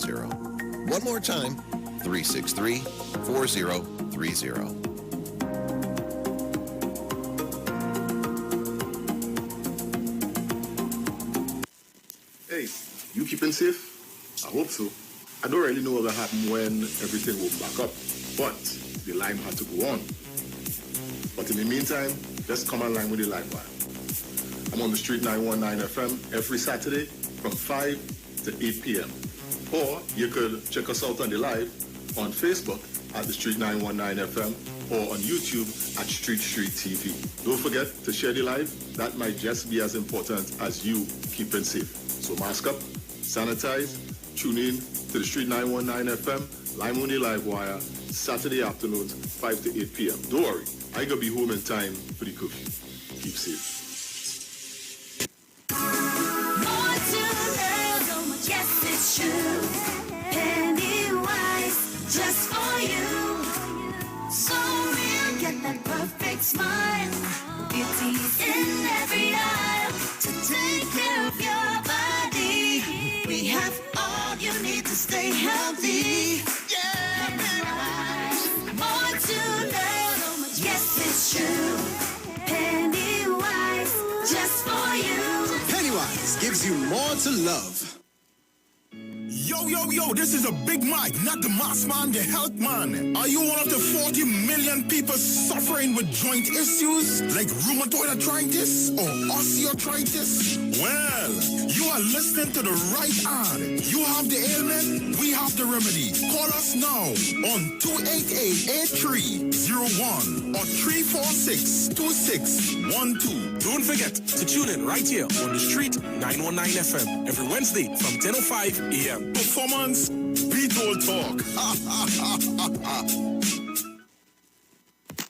363-4030. One more time, 363-4030. Hey, you keeping safe? I hope so. I don't really know what will happen when everything will back up, but the line had to go on. But in the meantime, let's come online with the live wire. I'm on the Street 919 FM every Saturday from 5 to 8 p.m. Or you could check us out on the live on Facebook at the Street 919 FM or on YouTube at Street TV. Don't forget to share the live. That might just be as important as you keeping safe. So mask up, sanitize, tune in to the Street 919 FM, Lime on the Live Wire, Saturday afternoons, 5 to 8 p.m. Don't worry, I gonna be home in time for the coffee. Keep safe. More to love, yes it's true. Pennywise, just for you. So real, get that perfect smile. Beauty's in every aisle to take care of your body. We have all you need to stay healthy. Yeah, Pennywise, more to love. Yes, it's true. Pennywise, just for you. Pennywise gives you more to love. Yo, this is a Big Mike, not the mass man, the health man. Are you one of the 40 million people suffering with joint issues like rheumatoid arthritis or osteoarthritis? Well, you are listening to the right ad. You have the ailment, we have the remedy. Call us now on 288-8301 or 346-2612. Don't forget to tune in right here on the Street 919 FM every Wednesday from 10:05 a.m. Performance, beat all talk.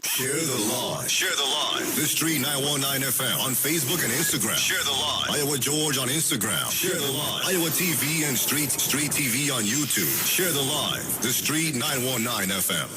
Share the live. Share the live. The Street 919 FM on Facebook and Instagram. Share the live. Iowa George on Instagram. Share the live. Iowa TV and Street TV on YouTube. Share the live. The Street 919 FM.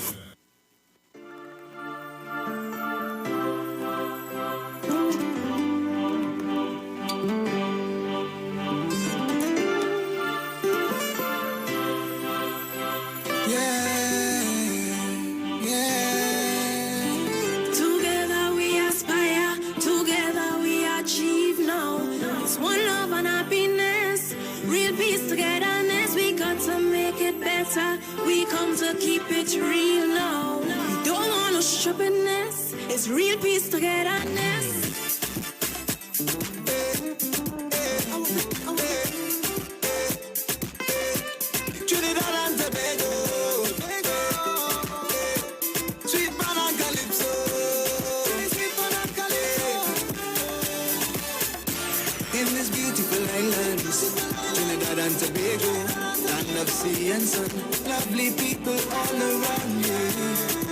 We come to keep it real now. We don't want no stupidness. It's real peace togetherness. Trinidad and Tobago, sweet banana calypso, sweet banana calypso. In this beautiful island, Trinidad and Tobago, land of sea and sun, lovely people all around you.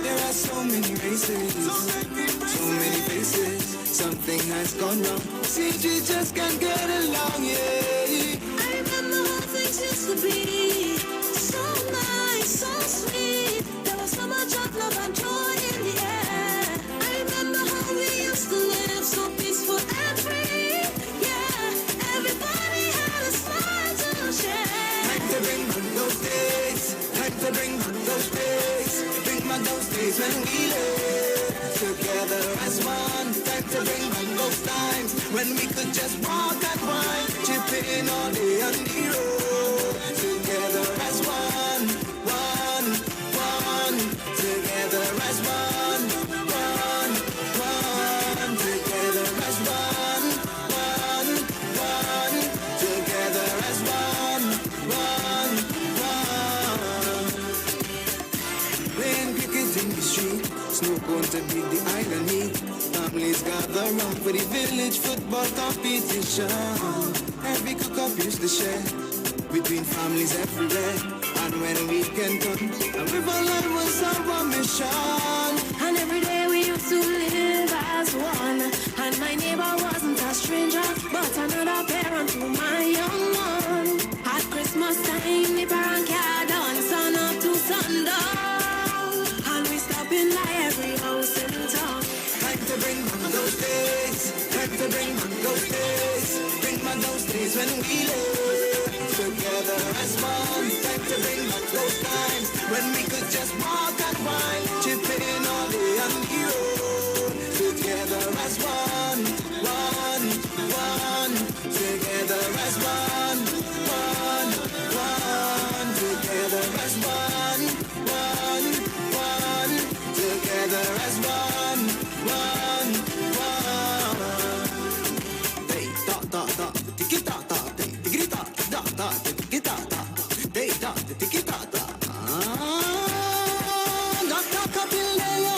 There are so many races, so many faces. Something has gone wrong. See, we just can't get along, yeah. I remember how things used to be. So nice, so sweet. There was so much of love and joy in the air. I remember how we used to live so peaceful and free. Yeah, everybody had a smile to share. Time to bring back those days. Time to bring back those days. Bring back those days when we lived together as one. Time to bring back those times when we could just walk and wine, chipping all day on the road. Together as one, one, one. Together as one, one, one. Together as one, one, one. Together as one, one, one. Playing cricket in the street, snow cone to beat the island heat. Families gather round for the village football competition. Every cook-up used to share between families everywhere. And when weekend come, a river line was our mission. And every day we used to live as one. And my neighbor wasn't a stranger, but another parent to my young one. At Christmas time, the parent car done sun up to sundown. And we stop in by every house in town. Time to bring back those days. Time to bring back those days. Bring back those days when we lived together as one. Time time to bring back those times when we could just walk and wine, chipping all day on the road. Together as one, one, one. Together as one, one, one. Together as one, one, one. Together as one, one, one. Hey, da da da, tiki da da, tiki da da da, tiki da da, hey da, tiki da da. Dr. Kapileo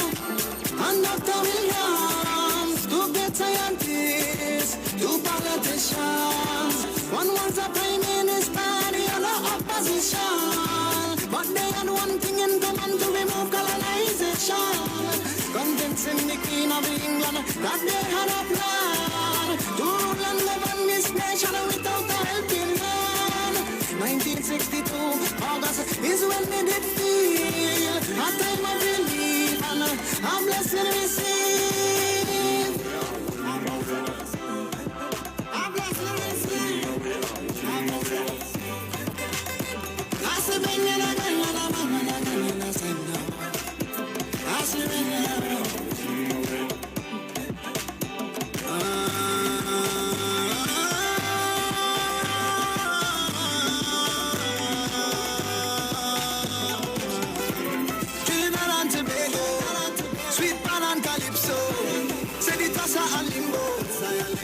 and Dr. Williams, two great scientists, two politicians. One was a prime minister, the other opposition. But they had one thing in common: to remove colonization. Convincing the Queen of England that they had a plan to rule and govern this nation without a helping hand. 1962, August is when they did feel a time of relief and a blessing received. A blessing received. I said, bring it again, and I said, no. I said, bring it again.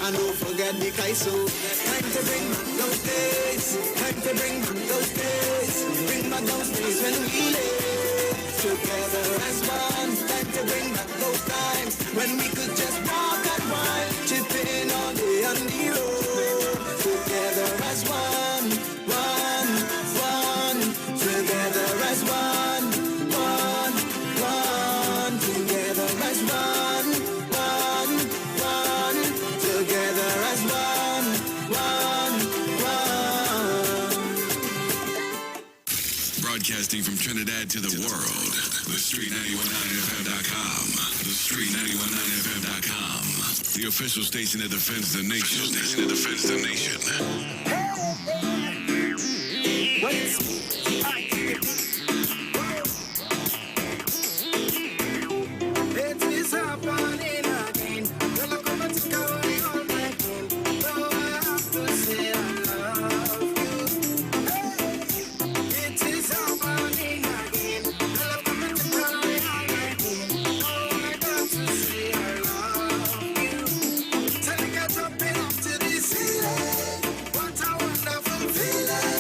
And don't forget the Kaiso. Time to bring back those days. Time to bring back those days. Bring back those days when we lived together as one. Time to bring back those times when we could just walk and wine, chipping all day on the road. Together as one, one, one. Together as one, one, one. Together as one, one, one. Together as one, one, one. Broadcasting from Trinidad to the world, the Street919FM.com. The Street919FM.com. The official station that defends the nation. It is happening again. Well, I come and take away all my pain. Now I have to say I love you. Hey, it is happening again. Well, I come and take away all my pain. Now I got to say I love you. Till I get up and up to the ceiling. What a wonderful feeling.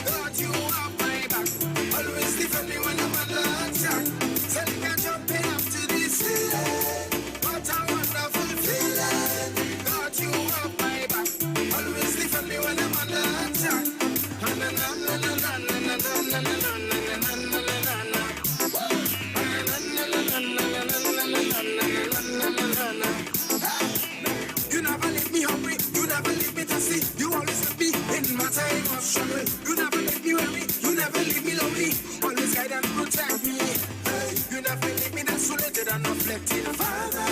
Got you up my back. Always defend me when I'm under attack. Till I get up and up to the ceiling. What a wonderful feeling. Got you up my back. Always defend me when I'm under attack. Na na na na na na na na na na na na na. You never leave me hungry, you never leave me thirsty. You always with me in my time of struggle. You never leave me weary, you never leave me lonely. Always guide and protect me. Hey, you never leave me desolated and afflicted, Father.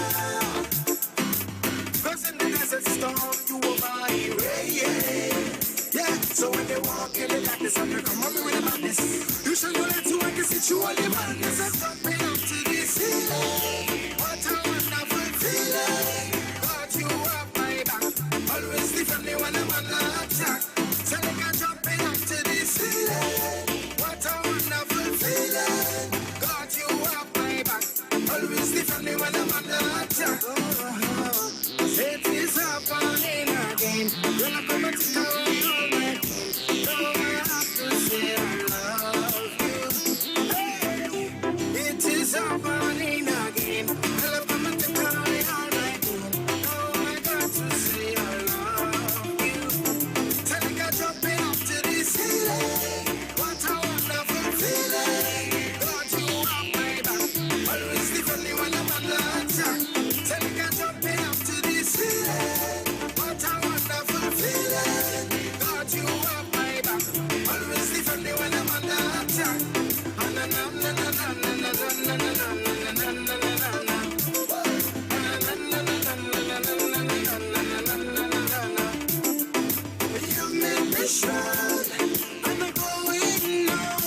Cause in the desert storm, you were my rain. Yeah, so when they walk in the darkness, I'm gonna come on me with a madness. You shall know that you I can sit you all your madness. I'm jumping up to the ceiling. What a wonderful feeling. Got you up my back. Always defend me when I'm under attack. So they can jumping up to the ceiling. What a wonderful feeling. Got you up my back. Always defend me when I'm under attack. It is happening again. When I come and take away all my pain. Now I have to say I love you. Hey, it is happening again. When I come and take away all my pain. Now I got to say I love you. Till I get jumping up to the ceiling. What a wonderful feeling. Got you up my back. Always defend me when I'm under attack. Till I get jumping up to the ceiling. What a wonderful feeling. Got you up my back. Always defend me when I'm under attack. Na na na na na na na na na na na na na na. You make me shine. I'm going on.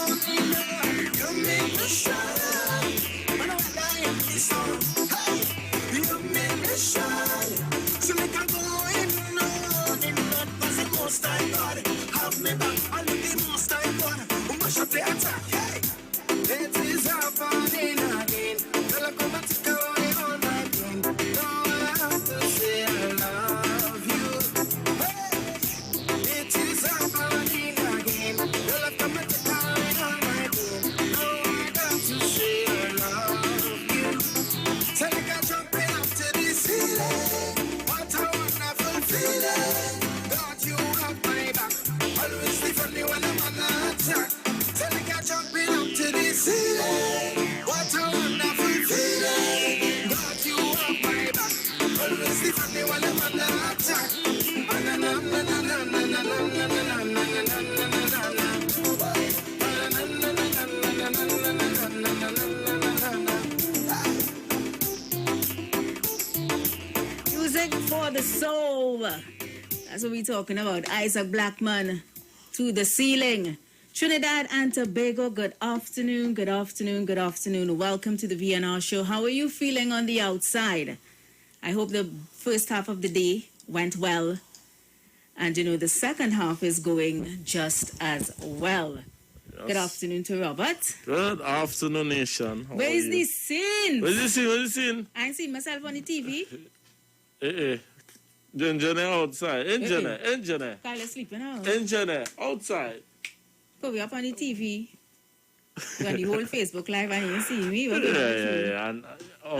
up the attack. Hey, it is happening again. Girl, I come and take away all my pain. Now I have to say I love you. Hey, it is happening again. Girl, I come and take away all my pain. Now I got to say I love you. So you can jump in up to the ceiling. What a wonderful feeling. God, you have my back. Always stay for me when I'm on the attack. So you can jump in up to the ceiling. What a wonderful feeling. God, you have my back. Always stay for me when I'm on the attack. Na na na na na na na na na na na na na na na. Music for the soul. That's what we're talking about. Isaac Blackman, To the Ceiling. Trinidad and Tobago, good afternoon, good afternoon, good afternoon. Welcome to the VNR show. How are you feeling on the outside? I hope the first half of the day went well. And, you know, the second half is going just as well. Yes. Good afternoon to Robert. Good afternoon, nation. How Where are is you? the scene? Where's the scene? Where's the scene? I ain't seen myself on the TV. Engineer outside. Engineer. Kyle's sleeping now. Engineer outside. Put me up on the TV. You got the whole Facebook Live and you see me. What can I do? Yeah.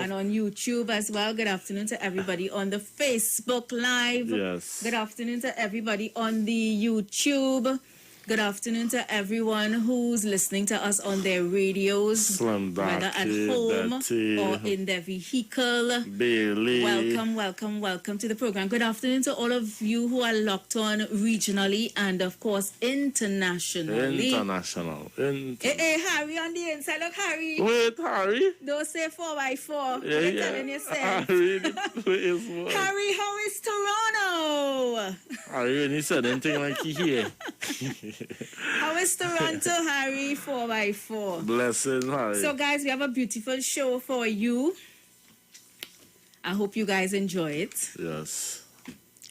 And on YouTube as well. Good afternoon to everybody on the Facebook Live. Yes. Good afternoon to everybody on the YouTube. Good afternoon to everyone who's listening to us on their radios, Slim whether at Darky, home Dirty, or in their vehicle. Bailey. Welcome to the program. Good afternoon to all of you who are locked on regionally and, of course, internationally. International. Hey, Harry on the inside. Look, Harry. Wait, Harry. Don't say 4x4. Yeah, You're telling yourself. Harry, wait, is what? Harry, how is Toronto? Harry, when he said anything like he here. How is Toronto, Harry? 4x4. Blessings, Harry. So, guys, we have a beautiful show for you. I hope you guys enjoy it. Yes.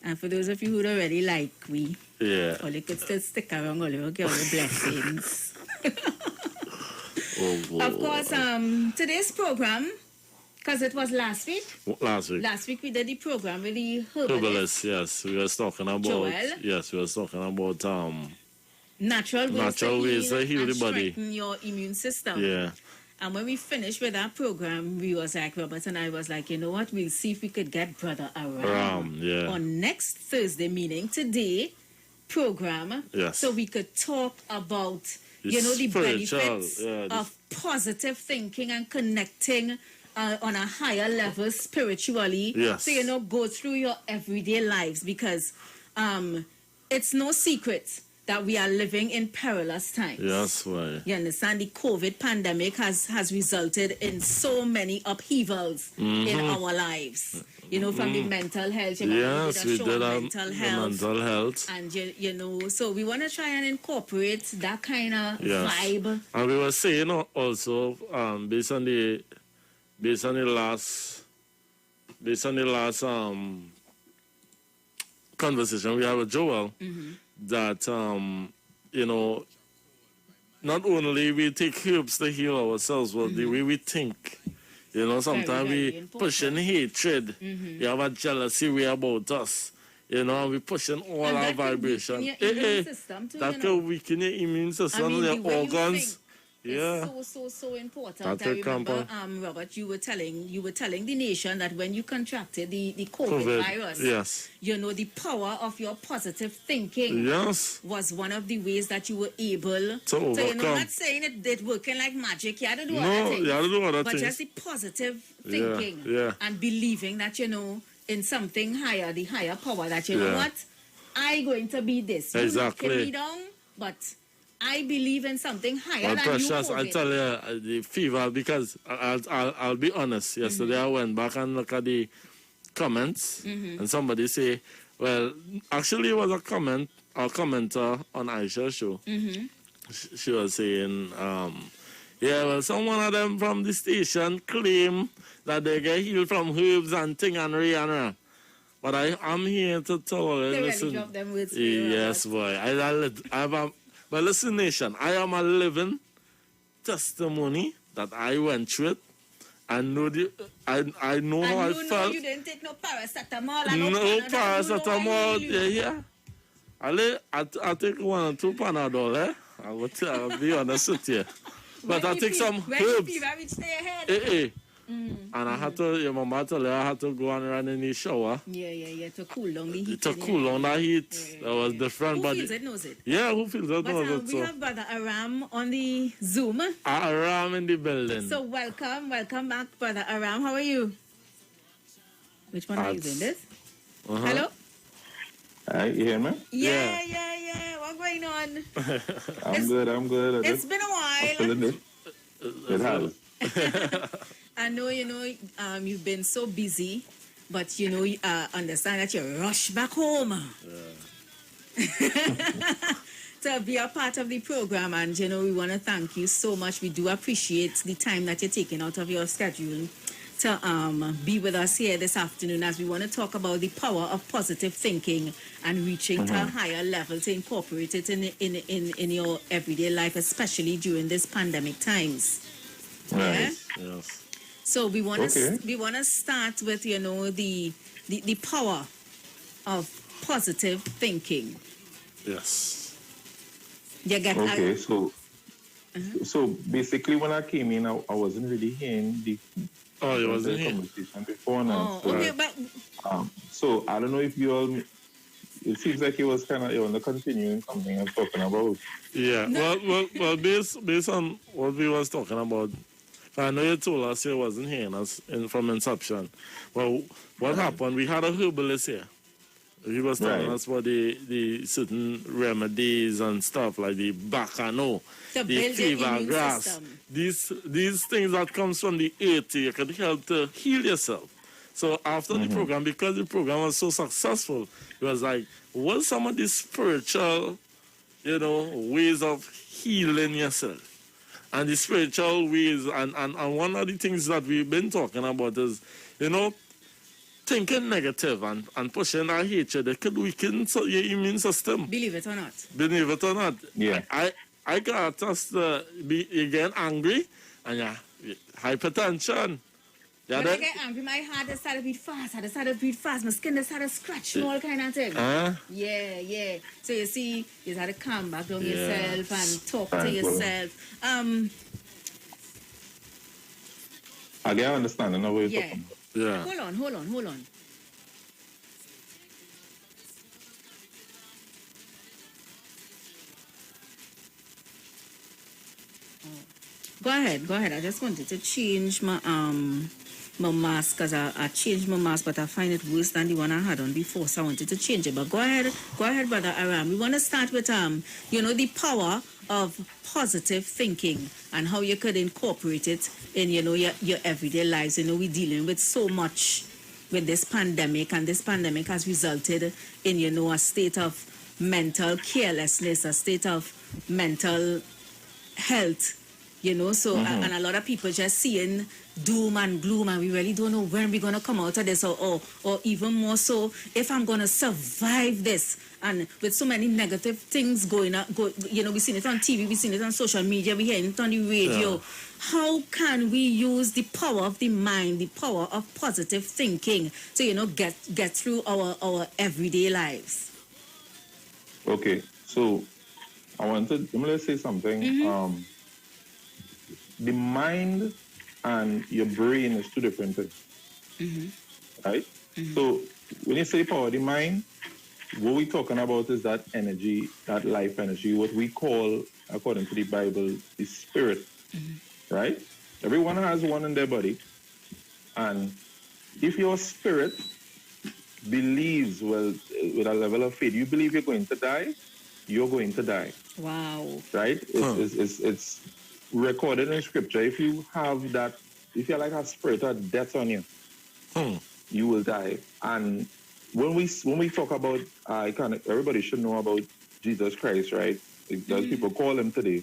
And for those of you who already like we, Yeah. or you could still stick around, or you get all the blessings. Oh, boy. Of course, today's program, because it was last week. Last week. Last week we did the program with the herbalist. Herbalist, yes. We were talking about Joel. Yes, we were talking about Natural ways, Natural ways to heal and the body. strengthen your immune system. yeah. And when we finished with that program, we was like, Robert and I was like, you know what, we'll see if we could get Brother Aram Yeah. on next Thursday, meaning today, program. Yes. So we could talk about, It's you know, the spiritual, benefits yeah, of positive thinking and connecting on a higher level spiritually. Yes. So, you know, go through your everyday lives because it's no secret that we are living in perilous times. Yes, why? You understand? The COVID pandemic has resulted in so many upheavals in our lives. You know, from the mental health. You know, Yes, we we did did a show on have mental health. mental health. And, you know, so we want to try and incorporate that kind of Yes. vibe. And we were saying also, based on the last conversation we had with Joel, that you know, not only we take herbs to heal ourselves, but the way we think. You know, sometimes very we important. pushing hatred. We have a jealousy way about us. You know, and we pushing all And our that could vibration. weaken your immune system too, That you could know. weaken your immune system, I mean, the your way you organs. think Yeah. is so important. That I could remember, come Robert, you were telling the nation that when you contracted the COVID virus, Yes. you know, the power of your positive thinking Yes. was one of the ways that you were able To So, you know, overcome. not saying it working like magic. You had to do other No, things. you had to do other but things. just the positive thinking yeah. and believing that, you know, in something higher, the higher power, that, you know Yeah. what, I going to be this. You Exactly. knocking me down, but I believe in something higher Well, than Precious, you. I COVID. tell you, the fever, because I'll be honest. Yesterday I went back and looked at the comments, and somebody say, well, actually it was a commenter on Aisha's show. She was saying, yeah, well, someone of them from the station claim that they get healed from herbs and thing and rah. But I'm here to tell you, They really listen. drop them words for you, Yes, boy. I have a But listen, nation, I am a living testimony that I went through it. I know I know how I felt. You didn't take no paracetamol and No paracetamol, yeah. I take 1 or 2 Panadol, eh? I'll be honest with you. But I take some herbs. And I had to, your mama told me I had to go and run in the shower. Yeah, to cool down the heat. To cool down the heat. Yeah. That was different. Who but feels it knows it. Yeah, who feels it knows it. We have Brother Aram on the Zoom. Aram in the building. So welcome back, Brother Aram. How are you? Which one are you doing this? Hello? Hi, you hear me? Yeah. What's going on? I'm good. It's been a while. It has. I know, you've been so busy, but, understand that you rush back home to be a part of the program. And, we want to thank you so much. We do appreciate the time that you're taking out of your schedule to be with us here this afternoon as we want to talk about the power of positive thinking and reaching to a higher level to incorporate it in your everyday life, especially during this pandemic times. Right. Yeah? Yes. So we want to start with the power of positive thinking. Yes. You get okay. So basically, when I came in, I wasn't really hearing the conversation before now. Oh, okay, but so I don't know if you all. It seems like it was kind of on the continuing something I'm talking about. Yeah. No. Well, based on what we was talking about. I know you told us you wasn't hearing us from inception. Well, what happened? We had a herbalist here. He was telling us about the certain remedies and stuff like the bacano, the fever grass. These things that comes from the earth, you can help to heal yourself. So after the program, because the program was so successful, it was like, what's some of these spiritual, ways of healing yourself? And the spiritual ways, and one of the things that we've been talking about is, thinking negative and pushing our hatred. It could weaken your immune system. Believe it or not. Yeah. I got us to be again angry and hypertension. When I get angry, my heart just started to beat fast. My skin just started scratching, all kind of things. Yeah. So you see, you just had to calm back down yourself and talk to yourself. I get understanding of what you're talking about. Yeah. Hold on. Go ahead. I just wanted to change my mask because I changed my mask, but I find it worse than the one I had on before, so I wanted to change it. But go ahead, Brother Aram. We want to start with the power of positive thinking and how you could incorporate it in your everyday lives. We're dealing with so much with this pandemic, and this pandemic has resulted in a state of mental carelessness, a state of mental health. So and a lot of people just seeing doom and gloom, and we really don't know when we're going to come out of this, or even more so, if I'm going to survive this. And with so many negative things going on, we've seen it on TV, we've seen it on social media, we're hearing it on the radio. Yeah. How can we use the power of the mind, the power of positive thinking to, get through our everyday lives? Okay, so let me say something. The mind and your brain is two different things, right? So when you say power of the mind, what we're talking about is that energy, that life energy, what we call, according to the Bible, the spirit, right? Everyone has one in their body. And if your spirit believes, with a level of faith, you believe you're going to die, you're going to die. Wow. Right? It's recorded in scripture. If you have that, if you're like a spirit of death on you, you will die. And when we talk about, everybody should know about Jesus Christ, right? Because people call him today.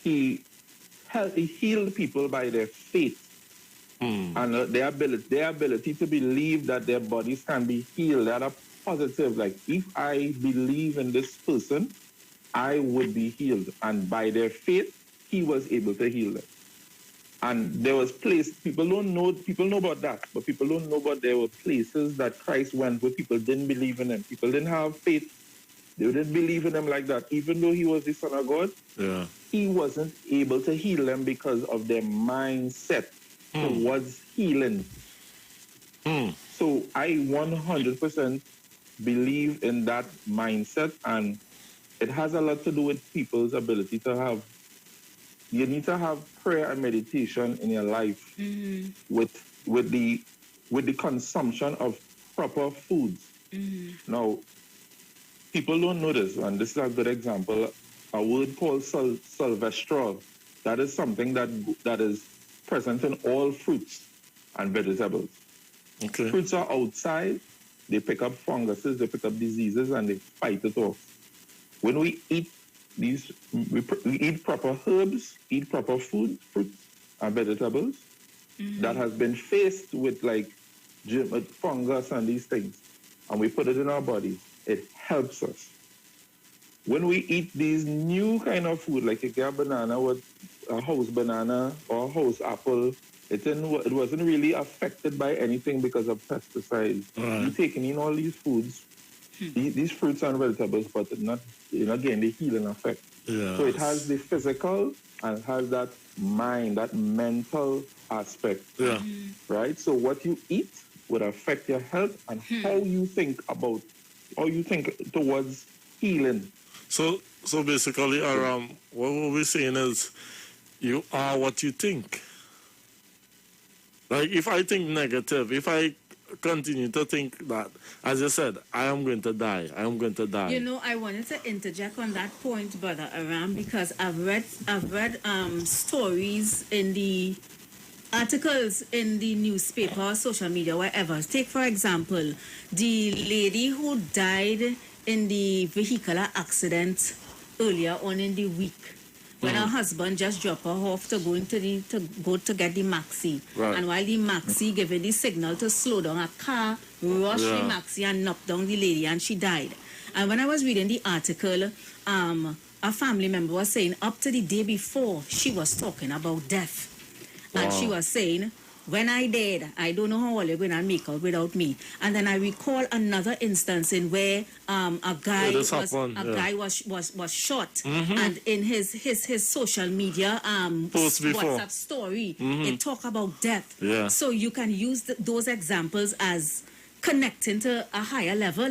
He healed people by their faith and their ability to believe that their bodies can be healed. That are positive. Like, if I believe in this person, I would be healed. And by their faith, he was able to heal them. And there was people know about that, but people don't know about there were places that Christ went where people didn't believe in him. People didn't have faith. They didn't believe in him like that. Even though he was the Son of God, he wasn't able to heal them because of their mindset towards healing. So I 100% believe in that mindset, and it has a lot to do with people's ability to have. You need to have prayer and meditation in your life with the consumption of proper foods. Now, people don't know this, and this is a good example. A word called sylvestral. That is something that is present in all fruits and vegetables. Okay. Fruits are outside. They pick up funguses, they pick up diseases, and they fight it off. When we eat these, we eat proper herbs, eat proper food, fruits and vegetables that has been faced with like fungus and these things, and we put it in our bodies. It helps us. When we eat these new kind of food, like you get a banana with a house banana or a house apple, it wasn't really affected by anything because of pesticides. You're taking in all these foods, these fruits and vegetables, but not, again, the healing effect. Yes. So it has the physical and it has that mind, that mental aspect. Yeah. Right? So what you eat would affect your health and how you think towards healing. So basically, what we're saying is, you are what you think. Like, if I think negative, if I continue to think that, as you said, I am going to die. I wanted to interject on that point, Brother Aram, because I've read stories in the articles in the newspaper, social media, wherever. Take, for example, the lady who died in the vehicular accident earlier on in the week, when her husband just dropped her off to go to get the maxi. Right. And while the maxi giving the signal to slow down, a car rushed the maxi and knocked down the lady, and she died. And when I was reading the article, a family member was saying up to the day before, she was talking about death. And she was saying, when I dead, I don't know how all you're going to make out without me. And then I recall another instance in where a guy was shot, and in his social media WhatsApp story, it talk about death. Yeah. So you can use those examples as connecting to a higher level,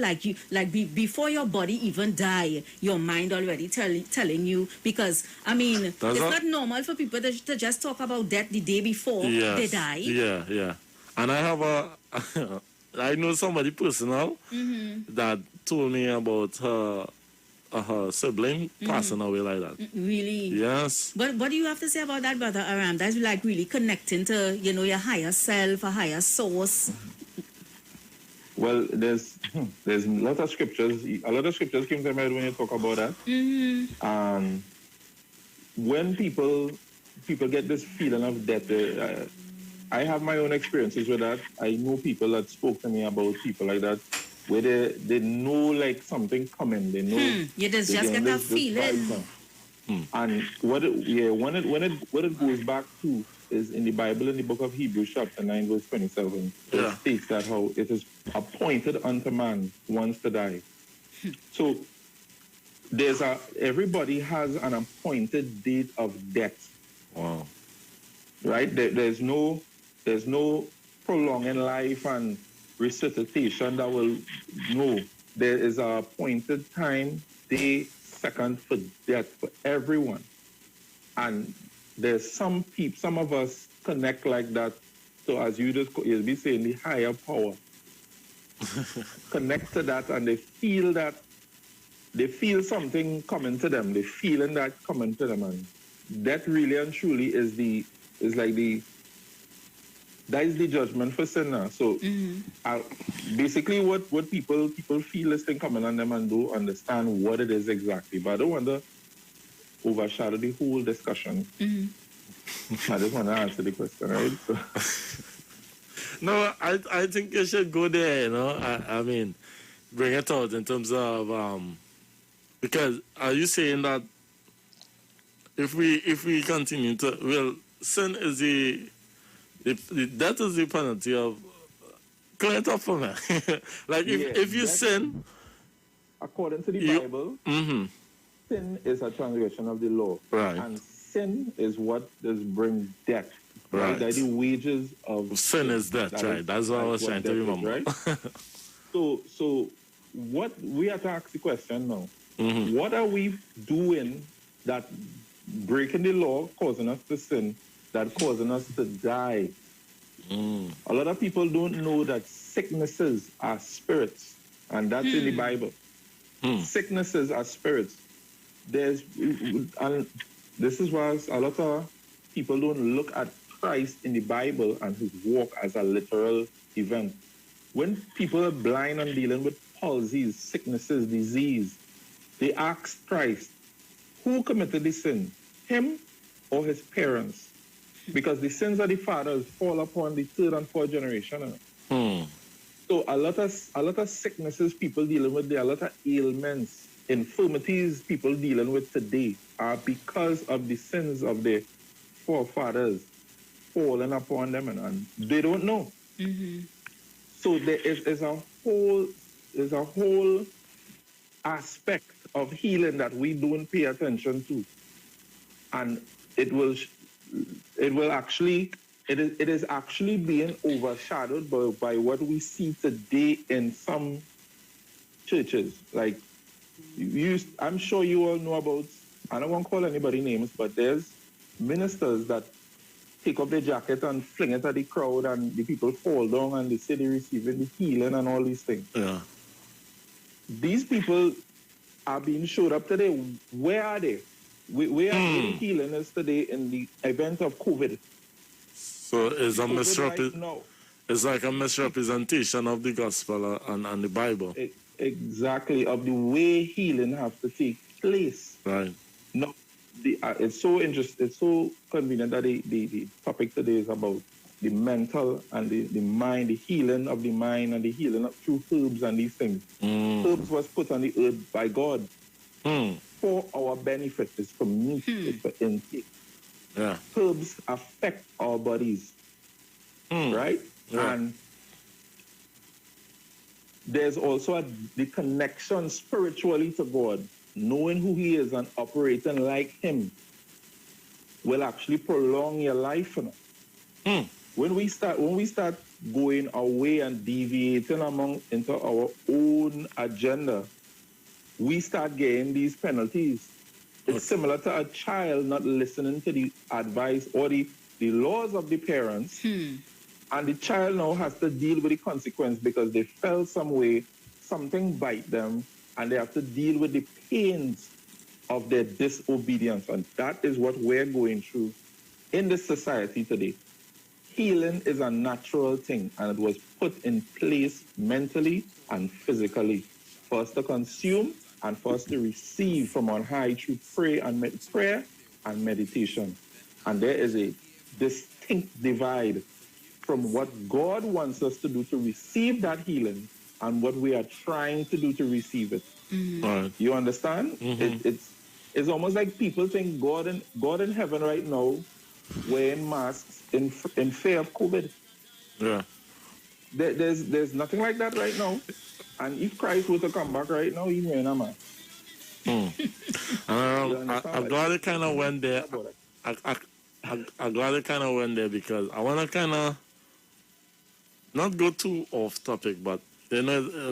before your body even die, your mind already telling you, because it's not normal for people to just talk about death the day before they die. Yeah. And I have I know somebody personal that told me about her sibling passing away like that. Really? Yes. But what do you have to say about that, Brother Aram? That's like really connecting to, your higher self, a higher source. Well, there's a lot of scriptures. A lot of scriptures came to mind when you talk about that. When people get this feeling of death, I have my own experiences with that. I know people that spoke to me about people like that, where they know like something coming. They know. You just get that feeling. And when it goes back to is in the Bible, in the book of Hebrews, chapter 9, verse 27. It states that how it is appointed unto man once to die. So everybody has an appointed date of death. Wow. Right? There's no prolonging life and resuscitation that will there is an appointed time, day, second for death for everyone. And there's some of us connect like that. So as you'll be saying, the higher power connect to that, and they feel something coming to them. They feeling that coming to them, and that really and truly that is the judgment for sin now. So basically what people feel this thing coming on them and don't understand what it is exactly. But I don't want to overshadow the whole discussion. I just want to answer the question, right? So. No, I think you should go there, I mean, bring it out in terms of Because are you saying that if we continue to, well, sin is the that is the penalty of, clear it up for me. Like if you sin, according to the you, Bible, mm-hmm, sin is a transgression of the law. right. And sin is what does bring death. Right. That the wages of sin is death, right? That's what I was trying to remember. Right? So what we have to ask the question now, Mm-hmm. what are we doing that breaking the law, causing us to sin, that causing us to die? A lot of people don't know that sicknesses are spirits, and that's in the Bible. Sicknesses are spirits. And this is why a lot of people don't look at Christ in the Bible and his walk as a literal event. When people are blind and dealing with palsies, sicknesses, disease, they ask Christ, who committed the sin, him or his parents? Because the sins of the fathers fall upon the third and fourth generation. So a lot of sicknesses people dealing with, there are a lot of ailments, infirmities people dealing with today are because of the sins of their forefathers falling upon them, and they don't know. So there is a whole aspect of healing that we don't pay attention to, and it is actually being overshadowed by what we see today in some churches. Like I'm sure you all know about, I don't want to call anybody names, but there's ministers that take up their jacket and fling it at the crowd, and the people fall down and they say they're receiving the healing and all these things. Yeah. These people are being showed up today. Where are they? Where are the healing is today in the event of COVID? So it's it's like a misrepresentation of the gospel and the Bible. Exactly, of the way healing have to take place. Right. No, it's so interesting. It's so convenient that the topic today is about the mental and the mind, the healing of the mind and the healing through herbs and these things. Herbs was put on the earth by God for our benefit. It's for meat, it's for intake. Yeah. Herbs affect our bodies, right? Yeah. And there's also the connection spiritually to God. Knowing who he is and operating like him will actually prolong your life. When we start going away and deviating into our own agenda, we start getting these penalties. It's similar to a child not listening to the advice or the laws of the parents, and the child now has to deal with the consequence because they fell some way, something bite them, and they have to deal with the pains of their disobedience. And that is what we're going through in this society today. Healing is a natural thing, and it was put in place mentally and physically for us to consume and for us to receive from on high through prayer and meditation. And there is a distinct divide from what God wants us to do to receive that healing and what we are trying to do to receive it. Right. You understand? It's almost like people think God in heaven right now wearing masks in fear of COVID. Yeah. There's nothing like that right now. And if Christ were to come back right now, he's wearing a mask. I'm glad it kind of went there. I'm glad it kind of went there because I want to kind of not go too off topic, but it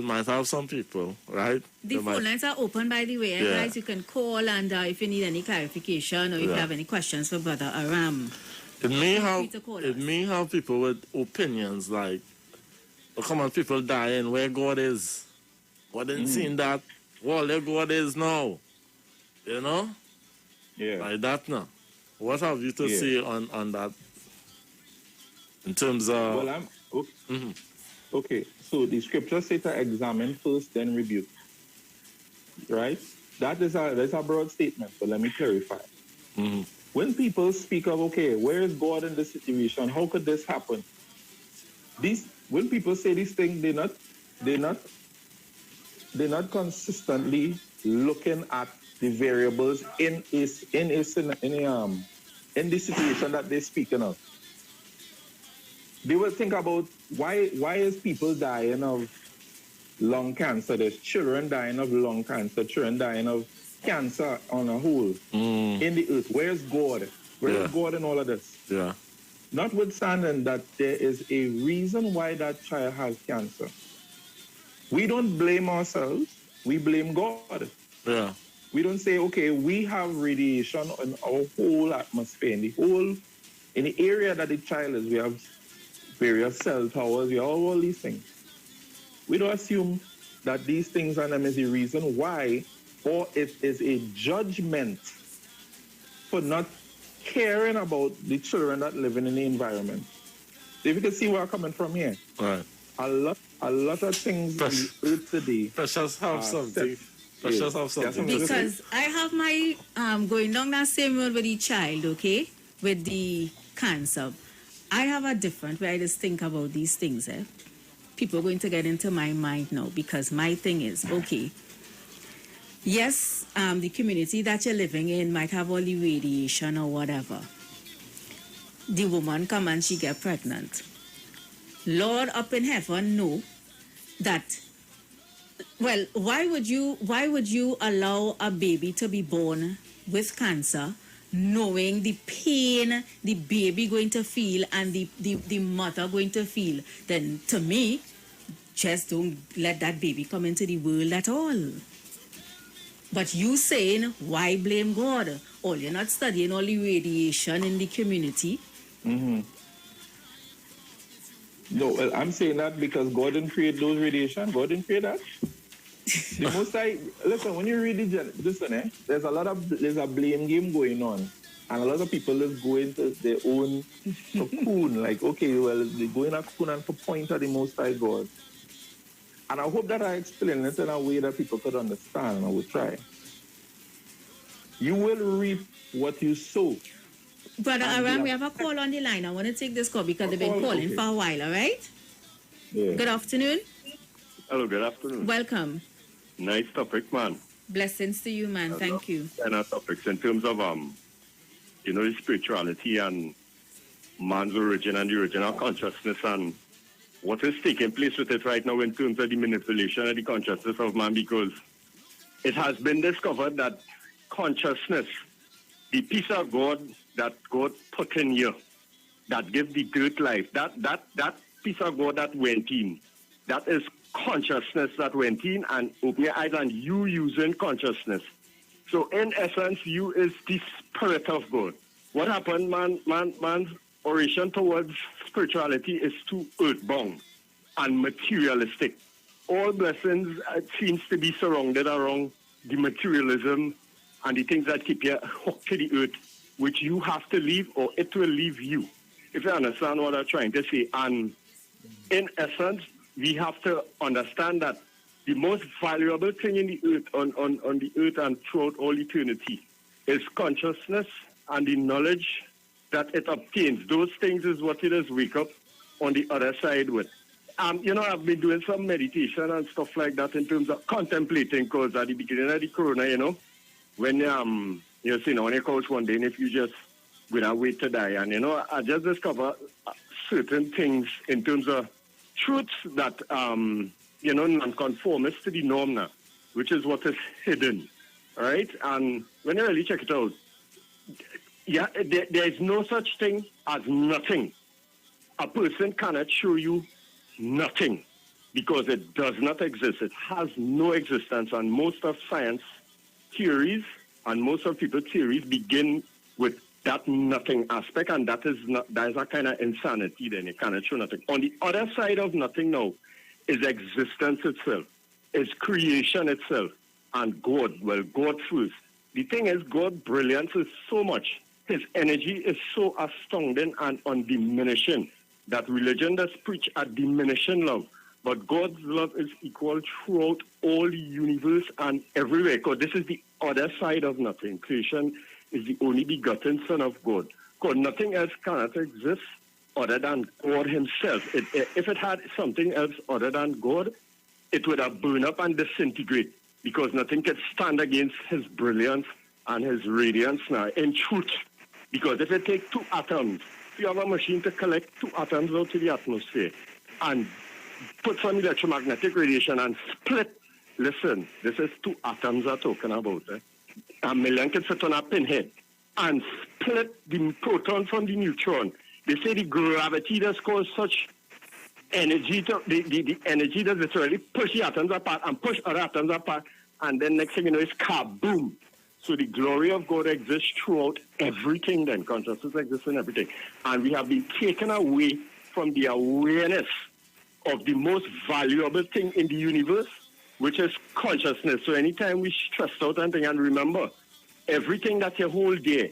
might have some people, right? The phone lines are open, by the way. Yeah. Guys, you can call, and if you need any clarification or if you have any questions for Brother Aram, it may free to have people with opinions like, oh, come on, people dying, where God is. God didn't see that. Well, there God is now. You know? Yeah. Like that now. What have you to say on that in terms of... Well, okay. So the scriptures say to examine first, then rebuke. Right? That's a broad statement, but let me clarify. When people speak of, okay, where is God in this situation? How could this happen? When people say these things, they're not consistently looking at the variables in the situation that they're speaking of. They will think about why is people dying of lung cancer? There's children dying of lung cancer, children dying of cancer on a whole in the earth. Where's God? Where's God in all of this? Yeah. Notwithstanding that there is a reason why that child has cancer. We don't blame ourselves. We blame God. Yeah. We don't say, okay, we have radiation in our whole atmosphere, in the area that the child is. We have various cell towers, we have all these things. We don't assume that these things are the reason why, or it is a judgment for not caring about the children that live in the environment. So if you can see where I'm coming from here. Right. A lot of things today. Let's just have something. Let's just have something. Because I have my going down that same road with the child, okay, with the cancer. I have a different way I just think about these things. People are going to get into my mind now because my thing is, okay, yes, the community that you're living in might have all the radiation or whatever. The woman come and she get pregnant. Lord up in heaven know that, well, why would you allow a baby to be born with cancer knowing the pain the baby going to feel and the mother going to feel? Then to me, just don't let that baby come into the world at all. But you saying, why blame God? All you're not studying all the radiation in the community. Mm-hmm. No, well, I'm saying that because God didn't create those radiation. God didn't create that. The most listen, when you read there's a blame game going on. And a lot of people just go into their own cocoon. Like, okay, well, they go in a cocoon and point at the Most High God. And I hope that I explain it in a way that people could understand, and I will try. You will reap what you sow. Brother Aram, we have a call on the line. I want to take this call because they've been calling for a while, all right? Yeah. Good afternoon. Hello, good afternoon. Welcome. Nice topic, man. Blessings to you, man. Thank you. And our topics in terms of, the spirituality and man's origin and the original consciousness and what is taking place with it right now in terms of the manipulation of the consciousness of man, because it has been discovered that consciousness, the piece of God that God put in you, that gives the great life, that piece of God that went in, that is consciousness that went in and open your eyes, and you using consciousness. So in essence, you is the spirit of God. What happened, man's origin towards spirituality is too earthbound and materialistic. All blessings seems to be surrounded around the materialism and the things that keep you hooked to the earth, which you have to leave or it will leave you. If you understand what I'm trying to say. And in essence, we have to understand that the most valuable thing in the earth, on the earth and throughout all eternity, is consciousness and the knowledge that it obtains. Those things is what it is wake up on the other side with. I've been doing some meditation and stuff like that in terms of contemplating, because at the beginning of the corona, when you're sitting on your couch one day and if you just gonna wait to die, and I just discovered certain things in terms of truths that non-conformist to the norm now, which is what is hidden, right? And when you really check it out, there is no such thing as nothing. A person cannot show you nothing because it does not exist. It has no existence. And most of science theories and most of people's theories begin with that nothing aspect, and that is a kind of insanity. Then you cannot show nothing. On the other side of nothing now is existence itself, is creation itself, and God. Well, God first. The thing is, God's brilliance is so much. His energy is so astounding and undiminishing that religion does preach a diminishing love. But God's love is equal throughout all the universe and everywhere. Because this is the other side of nothing. Creation is the only begotten Son of God. Because nothing else cannot exist other than God himself. If it had something else other than God, it would have burned up and disintegrate. because nothing can stand against his brilliance and his radiance now, in truth. Because if you take two atoms, you have a machine to collect two atoms out to the atmosphere and put some electromagnetic radiation and split. Listen, this is two atoms I'm talking about. A million can sit on a pinhead and split the proton from the neutron. They say the gravity does cause such energy, the energy does literally push the atoms apart and push other atoms apart, and then next thing you know, it's kaboom. So the glory of God exists throughout everything then. Consciousness exists in everything. And we have been taken away from the awareness of the most valuable thing in the universe, which is consciousness. So anytime we stress out and think, and remember, everything that you hold there,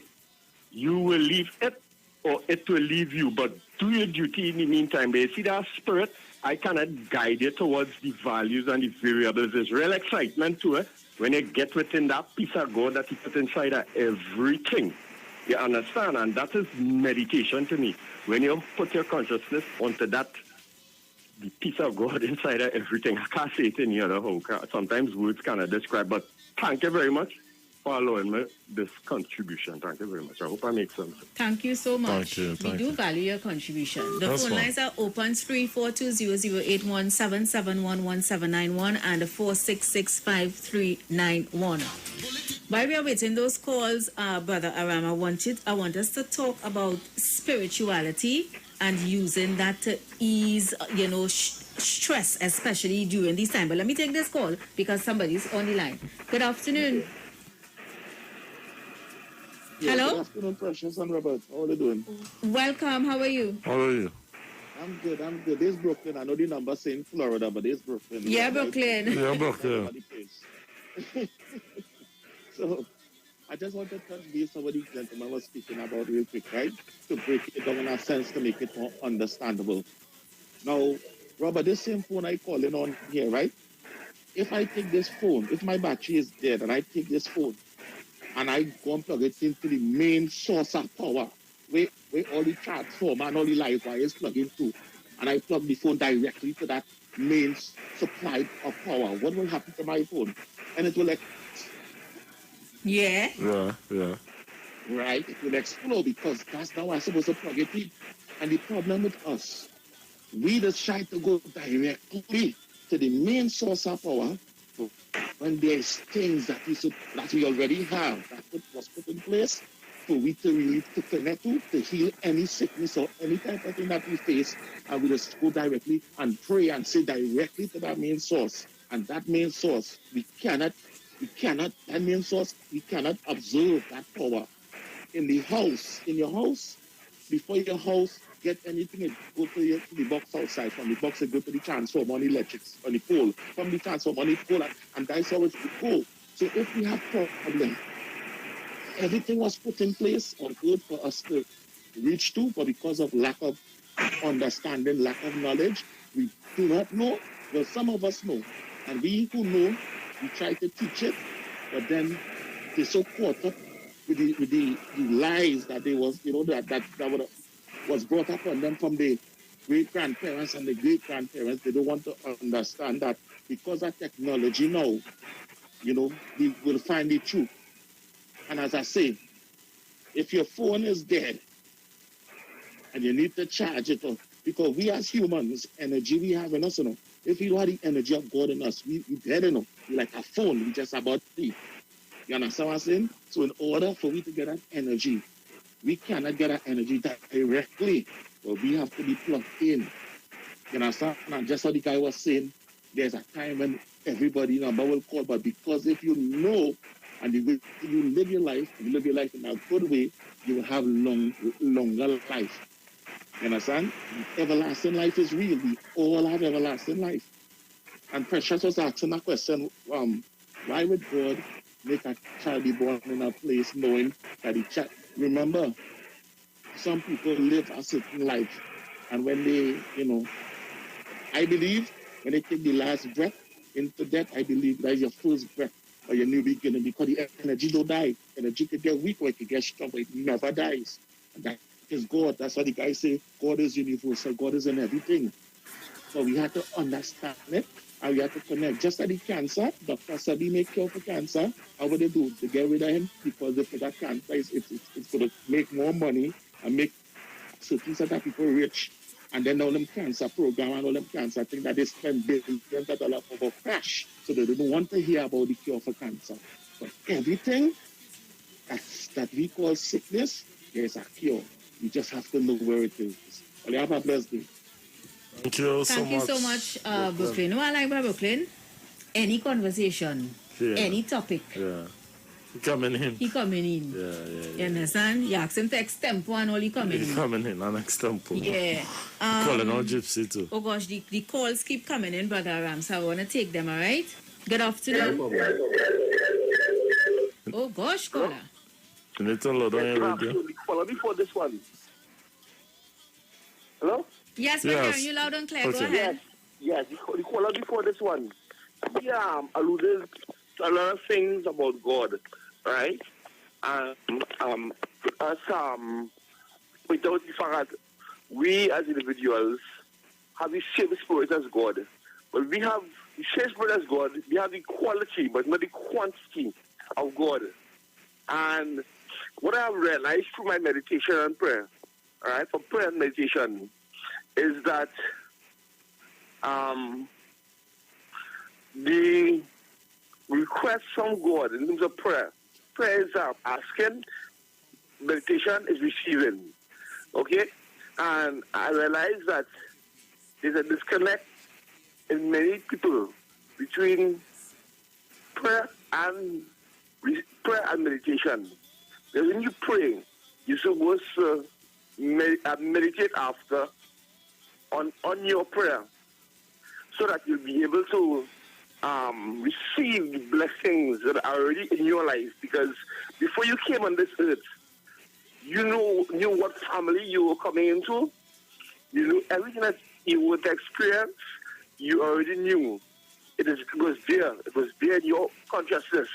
you will leave it or it will leave you. But do your duty in the meantime. But you see that spirit, I cannot guide you towards the values and the variables. There's real excitement to it when you get within that piece of God that you put inside of everything. You understand? And that is meditation to me. When you put your consciousness onto that, the piece of God inside of everything. I can't say it in the other how. Sometimes words cannot describe. But thank you very much for allowing me this contribution. Thank you very much. I hope I make sense. Thank you so much. Thank We you. do value your contribution. The That's phone fine. lines are open 342-0081-771-1791 and 466-5391. While we are waiting those calls, Brother Aram, I want us to talk about spirituality and using that to ease, stress, especially during this time. But let me take this call because somebody's on the line. Good afternoon. Hello? Good afternoon, Precious and Robert. How are you doing? Welcome. How are you? How are you? I'm good. This is Brooklyn. I know the number saying Florida, but this is Brooklyn. Yeah, Brooklyn. Yeah, Brooklyn. So, I just want to touch base on what the gentleman was speaking about real quick, right? To break it down in a sense to make it more understandable. Now, Robert, this same phone I calling on here, right? If I take this phone, if my battery is dead and I take this phone and I go and plug it into the main source of power, where all the transformer and all the live wires plug into, and I plug the phone directly to that main supply of power, what will happen to my phone? And it will Yeah. Yeah. right? It will explode because that's how I'm supposed to plug it in. And the problem with us, we just try to go directly to the main source of power when there's things that we already have that was put in place for we to really to connect to heal any sickness or any type of thing that we face, and we just go directly and pray and say directly to that main source. And that main source, we cannot observe that power. In your house, before your house get anything, it go to the box outside. From the box, it go to the transformer on the electrics, on the pole. From the transformer on the pole, and that's how it would go. So if we have problem, everything was put in place on earth for us to reach to, but because of lack of understanding, lack of knowledge, we do not know. Well, some of us know, and we who know, we try to teach it, but then they're so caught up with the lies that they was, that was brought up on them from the great-grandparents and the great-grandparents. They don't want to understand that because of technology now, we will find the truth. And as I say, if your phone is dead and you need to charge it up, because we as humans, energy we have in us, if we don't have the energy of God in us, we dead, We're like a phone, we just about to leave. You understand what I'm saying? So in order for we to get that energy, we cannot get that energy directly, but we have to be plugged in. You understand? And just how the guy was saying, there's a time when everybody number will call, but because if you know and you live your life in a good way, you will have longer life. You understand? Everlasting life is real. We all have everlasting life. And Precious was asking a question, why would God make a child be born in a place knowing that the child... Remember, some people live a certain life, and when they, I believe when they take the last breath into death, I believe that is your first breath or your new beginning, because the energy don't die. Energy could get weak or it could get strong, but it never dies. And that is God. That's why the guy say God is universal. God is in everything. But we had to understand it and we had to connect. Just like the cancer, Dr. said he make cure for cancer. How would they do? They get rid of him because if that cancer it's going to make more money and make certain set of people rich. And then all them cancer program and all them cancer thing that they spend billions of dollars over crash. So they don't want to hear about the cure for cancer. But everything that we call sickness, there's a cure. You just have to know where it is. Well, you have a blessed day. Thank you Thank you so much, Brooklyn. No, I like Brooklyn. Any conversation, any topic. Yeah. He coming in. Yeah. You understand? You ask him to extempo and all he coming in. He coming in on extempo. Yeah. Calling out Gypsy too. Oh gosh, the calls keep coming in, Brother Ram, so I want to take them, all right? Good afternoon. Oh gosh, caller. You need to load on your radio. Caller before this one. Hello? Yes, we're hearing you loud and clear. Okay. Go ahead. Yes, the caller before this one. Yeah, alluded to a lot of things about God, right? Without the fact that we as individuals have the same spirit as God. But we have the same spirit as God, we have the quality, but not the quantity of God. And what I have realized through my meditation and prayer, all right, for prayer and meditation, is that the request from God in terms of prayer is asking, meditation is receiving. Okay? And I realize that there's a disconnect in many people between prayer and meditation. Because when you pray, you're supposed to meditate after on your prayer so that you'll be able to receive the blessings that are already in your life. Because before you came on this earth, you knew what family you were coming into. You knew everything that you would experience. You already knew. It was there. It was there in your consciousness.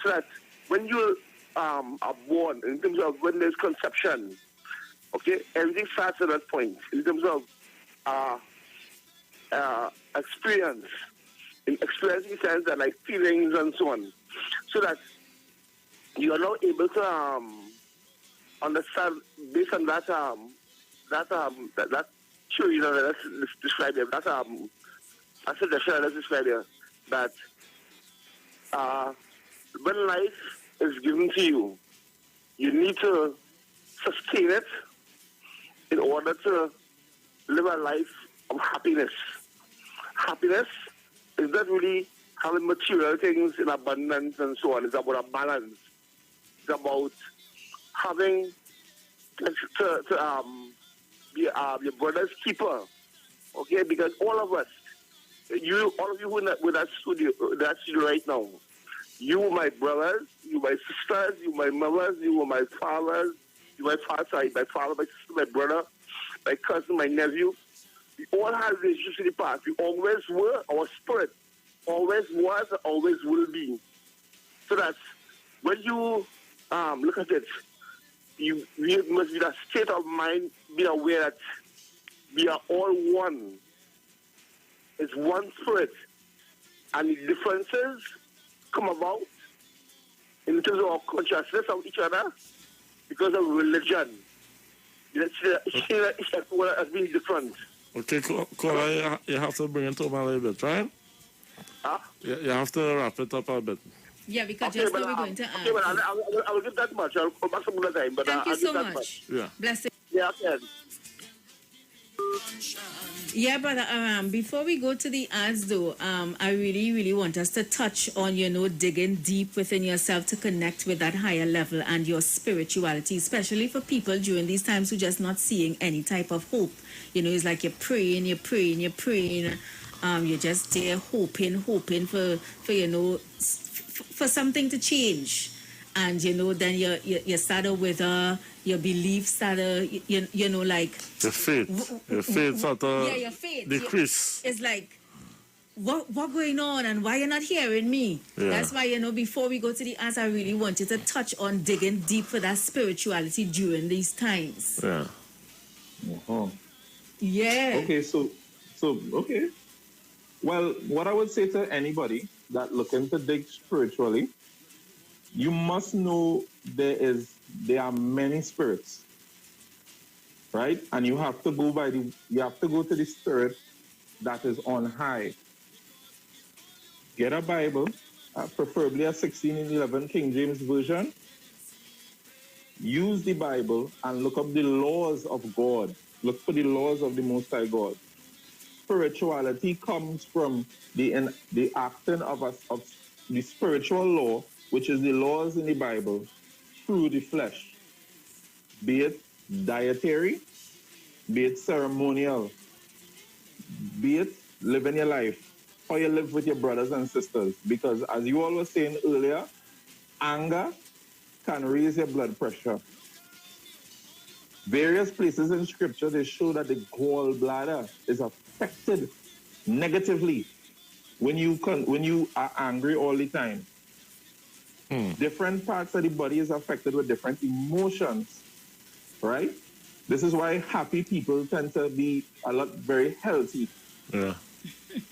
So that when you are born, in terms of when there's conception, okay, everything starts at that point. In terms of experience, in experiencing sense and like feelings and so on, so that you are now able to understand based on that theory that let's describe it. That's a suggestion let's describe it, that when life is given to you, you need to sustain it in order to live a life of happiness. Happiness is not really having material things in abundance and so on. It's about a balance. It's about having to be your brother's keeper. Okay, because all of us, all of you with that studio right now, you my brothers, you my sisters, you my mothers, you my fathers, you my father, my father, my sister, my brother, my cousin, my nephew. We all have relationships in the past. We always were, our spirit always was, always will be. So that when you look at it, you must be in a state of mind, be aware that we are all one. It's one spirit. And the differences come about in terms of our consciousness of each other because of religion. Each other has been different. Okay, Cora, you have to bring it home a little bit, right? Huh? You have to wrap it up a bit. Yeah, because just now we're going to okay, but I will give that much. I'll come back some other time. But thank you so much. Yeah. Blessing. Yeah, okay. Yeah, Brother Aram, before we go to the ads though, I really, really want us to touch on, digging deep within yourself to connect with that higher level and your spirituality, especially for people during these times who just not seeing any type of hope. It's like you're praying, you're just there hoping for something to change. And, then you start to wither, your beliefs start to, like... Your faith sort of your faith. decrease. It's like, what going on and why you're not hearing me? Yeah. That's why, before we go to the answer, I really wanted to touch on digging deep for that spirituality during these times. Yeah. Uh-huh. Yeah. Okay, so So, okay. Well, what I would say to anybody that looking to dig spiritually, you must know there are many spirits, right? And you have to go to the spirit that is on high. Get a Bible, preferably a 1611 King James Version. Use the Bible and look up the laws of God. Look for the laws of the Most High God. Spirituality comes from the acting of the spiritual law, which is the laws in the Bible, through the flesh, be it dietary, be it ceremonial, be it living your life, how you live with your brothers and sisters. Because as you all were saying earlier, anger can raise your blood pressure. Various places in scripture, they show that the gallbladder is affected negatively when you are angry all the time. Different parts of the body is affected with different emotions, right? This is why happy people tend to be very healthy. Yeah.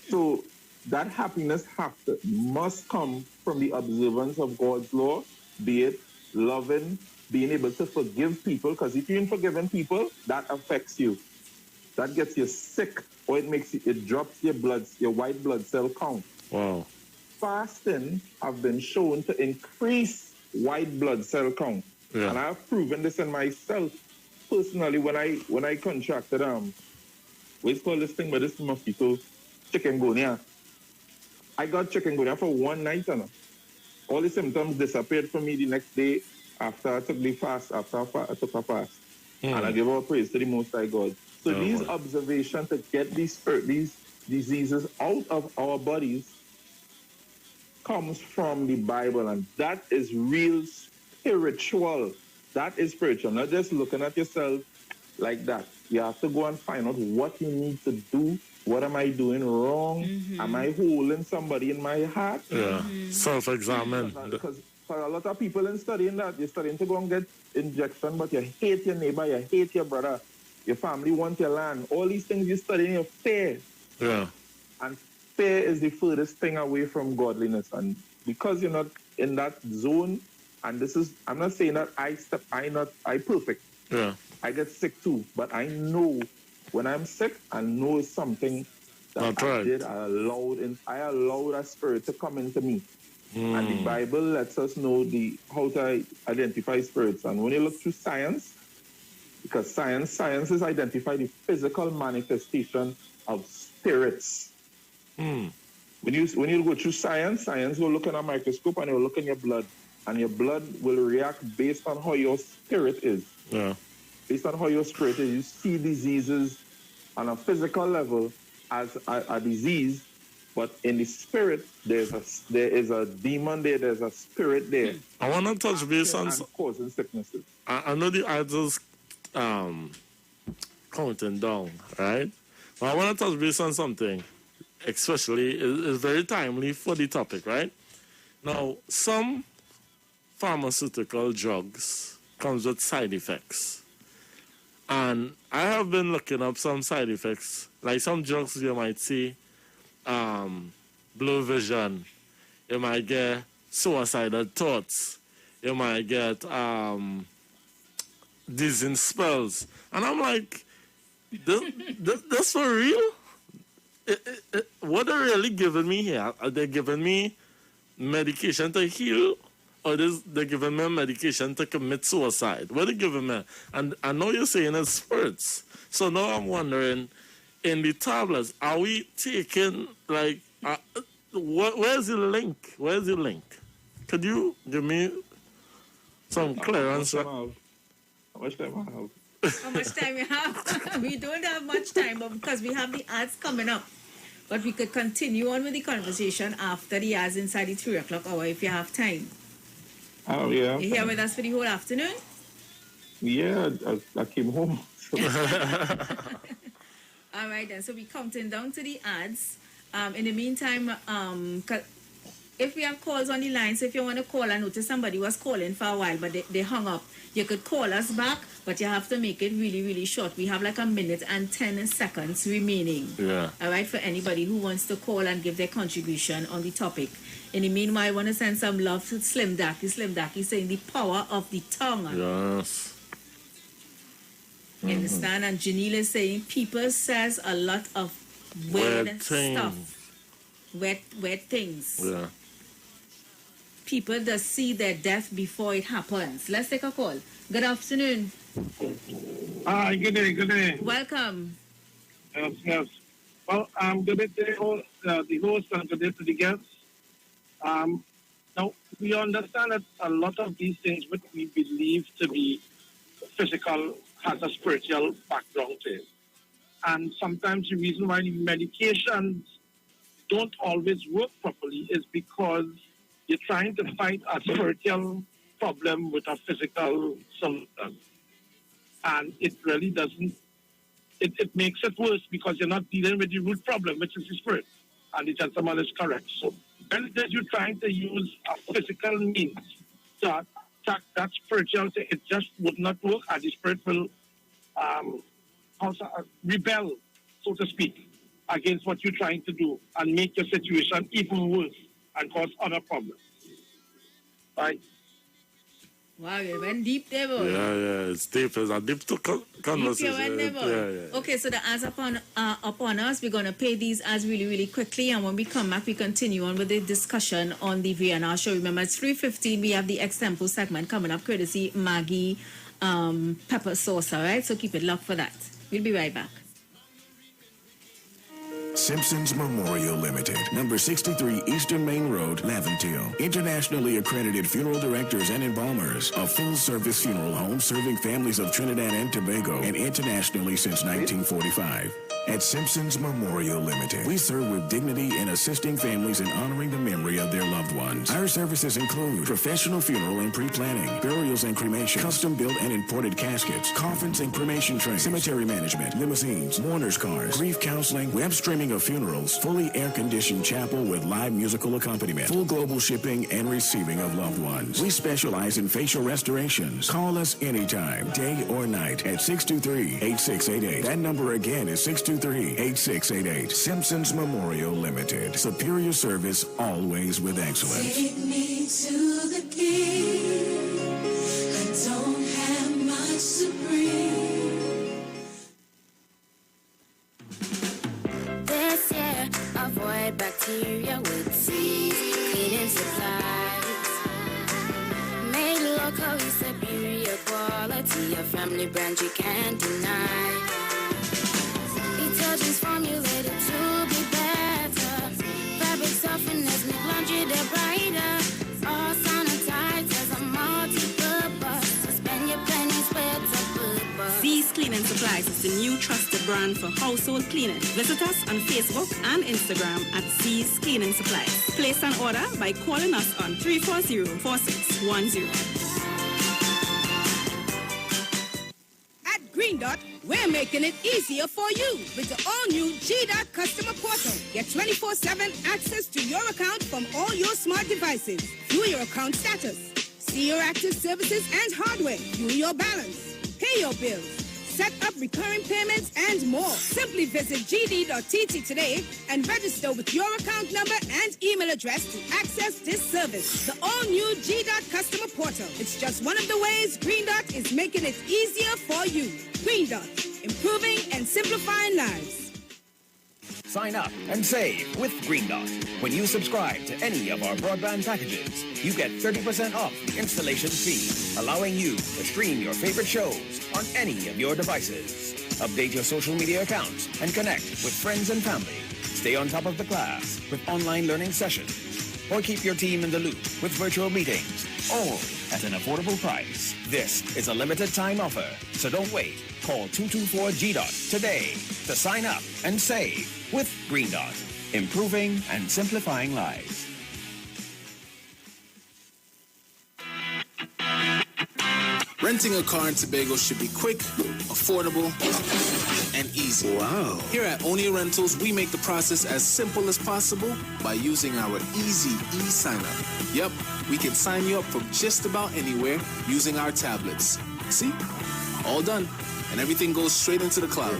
So that happiness must come from the observance of God's law, be it loving, being able to forgive people, because if you ain't forgiving people, that affects you. That gets you sick, or it drops your white blood cell count. Wow. Fasting have been shown to increase white blood cell count. Yeah. And I've proven this in myself personally when I contracted what's called this thing, but this mosquito, chikungunya. I got chikungunya for one night, and all the symptoms disappeared from me the next day after I took the fast, I took a fast. And I give all praise to the Most High God. So these observations to get these diseases out of our bodies comes from the Bible, and that is real spiritual. That is spiritual, not just looking at yourself like that. You have to go and find out what you need to do. What am I doing wrong? Am I holding somebody in my heart? Yeah, self-examine. Because for a lot of people in studying that, you're studying to go and get injection, but you hate your neighbor, you hate your brother, your family want your land. All these things you're studying, you're fear. Yeah. And fear is the furthest thing away from godliness. And because you're not in that zone, and I'm not saying that I perfect. Yeah. I get sick too, but I know when I'm sick, I know it's something that I did. I allowed a spirit to come into me. And the Bible lets us know how to identify spirits. And when you look through science, because science is identify the physical manifestation of spirits. When you go through science will look in a microscope and will look in your blood, and your blood will react based on how your spirit is. Yeah. Based on how your spirit is, you see diseases on a physical level as a disease, but in the spirit, there is a demon there, there's a spirit there. I want to touch base on causing sicknesses. I know the others counting down, right? But I want to touch base on something, especially is very timely for the topic, right? Now, some pharmaceutical drugs comes with side effects. And I have been looking up some side effects. Like some drugs you might see blue vision. You might get suicidal thoughts. You might get dizzying spells. And I'm like, this for real? What are they really giving me here? Are they giving me medication to heal? Or they're giving me medication to commit suicide? What are they giving me? And I know you're saying it's spirits. So now I'm wondering, in the tablets, are we taking, like, where's the link? Where's the link? Could you give me some clearance? How much time I have? How much time you have? We don't have much time, but because we have the ads coming up. But we could continue on with the conversation after the ads inside the 3 o'clock hour if you have time. Oh, yeah. You're here with us for the whole afternoon? Yeah, I came home. All right, then. So we're counting down to the ads. In the meantime, if we have calls on the line, so if you want to call, I noticed somebody was calling for a while, but they hung up. You could call us back, but you have to make it really, really short. We have like a minute and 10 seconds remaining. Yeah. All right, for anybody who wants to call and give their contribution on the topic. In the meanwhile, I want to send some love to Slim Dacky. Slim Dacky saying the power of the tongue. Yes. You understand? And Janelle is saying people says a lot of weird stuff. Weird things. Yeah. People just see their death before it happens. Let's take a call. Good afternoon. Hi, good day. Welcome. Yes. Well, good day to the host and good day to the guests. Now, we understand that a lot of these things which we believe to be physical has a spiritual background to it. And sometimes the reason why the medications don't always work properly is because you're trying to fight a spiritual problem with a physical solution. And it really doesn't, it makes it worse because you're not dealing with the root problem, which is the spirit. And the gentleman is correct. So when you're trying to use a physical means to attack that spiritual thing, it just would not work, and the spirit will rebel, so to speak, against what you're trying to do and make your situation even worse and cause other problems. Right? Wow, you went deep there, boy. Yeah, it's deep. It's a deep conversation. Yeah. Okay, so the ads upon us, we're going to pay these ads really, really quickly. And when we come back, we continue on with the discussion on the VNR show. Remember, it's 3:15. We have the Extempo segment coming up, courtesy Maggie Pepper Sauce, all right? So keep it locked for that. We'll be right back. Simpsons Memorial Limited, number 63 Eastern Main Road, Laventille. Internationally accredited funeral directors and embalmers. A full-service funeral home serving families of Trinidad and Tobago and internationally since 1945. At Simpsons Memorial Limited, we serve with dignity in assisting families in honoring the memory of their loved ones. Our services include professional funeral and pre-planning, burials and cremation, custom-built and imported caskets, coffins and cremation trays, cemetery management, limousines, mourners cars, grief counseling, web streaming of funerals, fully air-conditioned chapel with live musical accompaniment, full global shipping and receiving of loved ones. We specialize in facial restorations. Call us anytime, day or night, at 623-8688. That number again is 623-8688. Simpsons Memorial Limited. Superior service, always with excellence. Take me to the king. I don't have much to bring. This year, avoid bacteria with C's cleaning supplies. Made locally superior quality, a family brand you can't deny. Detergents formulated to be better. Fabric softeners make laundry the brighter. All sanitizers are multi-purpose. So spend your pennies where it's a good buck. C's Cleaning Supplies is the new trusted brand for household cleaning. Visit us on Facebook and Instagram at C's Cleaning Supplies. Place an order by calling us on 340-4610. Green Dot, we're making it easier for you with the all-new G-Dot customer portal. Get 24/7 access to your account from all your smart devices. View your account status, see your active services and hardware, view your balance, pay your bills, set up recurring payments, and more. Simply visit gd.tt today and register with your account number and email address to access this service. The all-new G-Dot customer portal. It's just one of the ways Green Dot is making it easier for you. Green Dot, improving and simplifying lives. Sign up and save with Green Dot. When you subscribe to any of our broadband packages, you get 30% off the installation fee, allowing you to stream your favorite shows on any of your devices. Update your social media accounts and connect with friends and family. Stay on top of the class with online learning sessions. Or keep your team in the loop with virtual meetings, all at an affordable price. This is a limited time offer, so don't wait. Call 224-G-DOT today to sign up and save with Green Dot, improving and simplifying lives. Rent Renting a car in Tobago should be quick, affordable, and easy. Wow. Here at Onia Rentals, we make the process as simple as possible by using our easy e-sign-up. Yep, we can sign you up from just about anywhere using our tablets. See? All done. And everything goes straight into the cloud.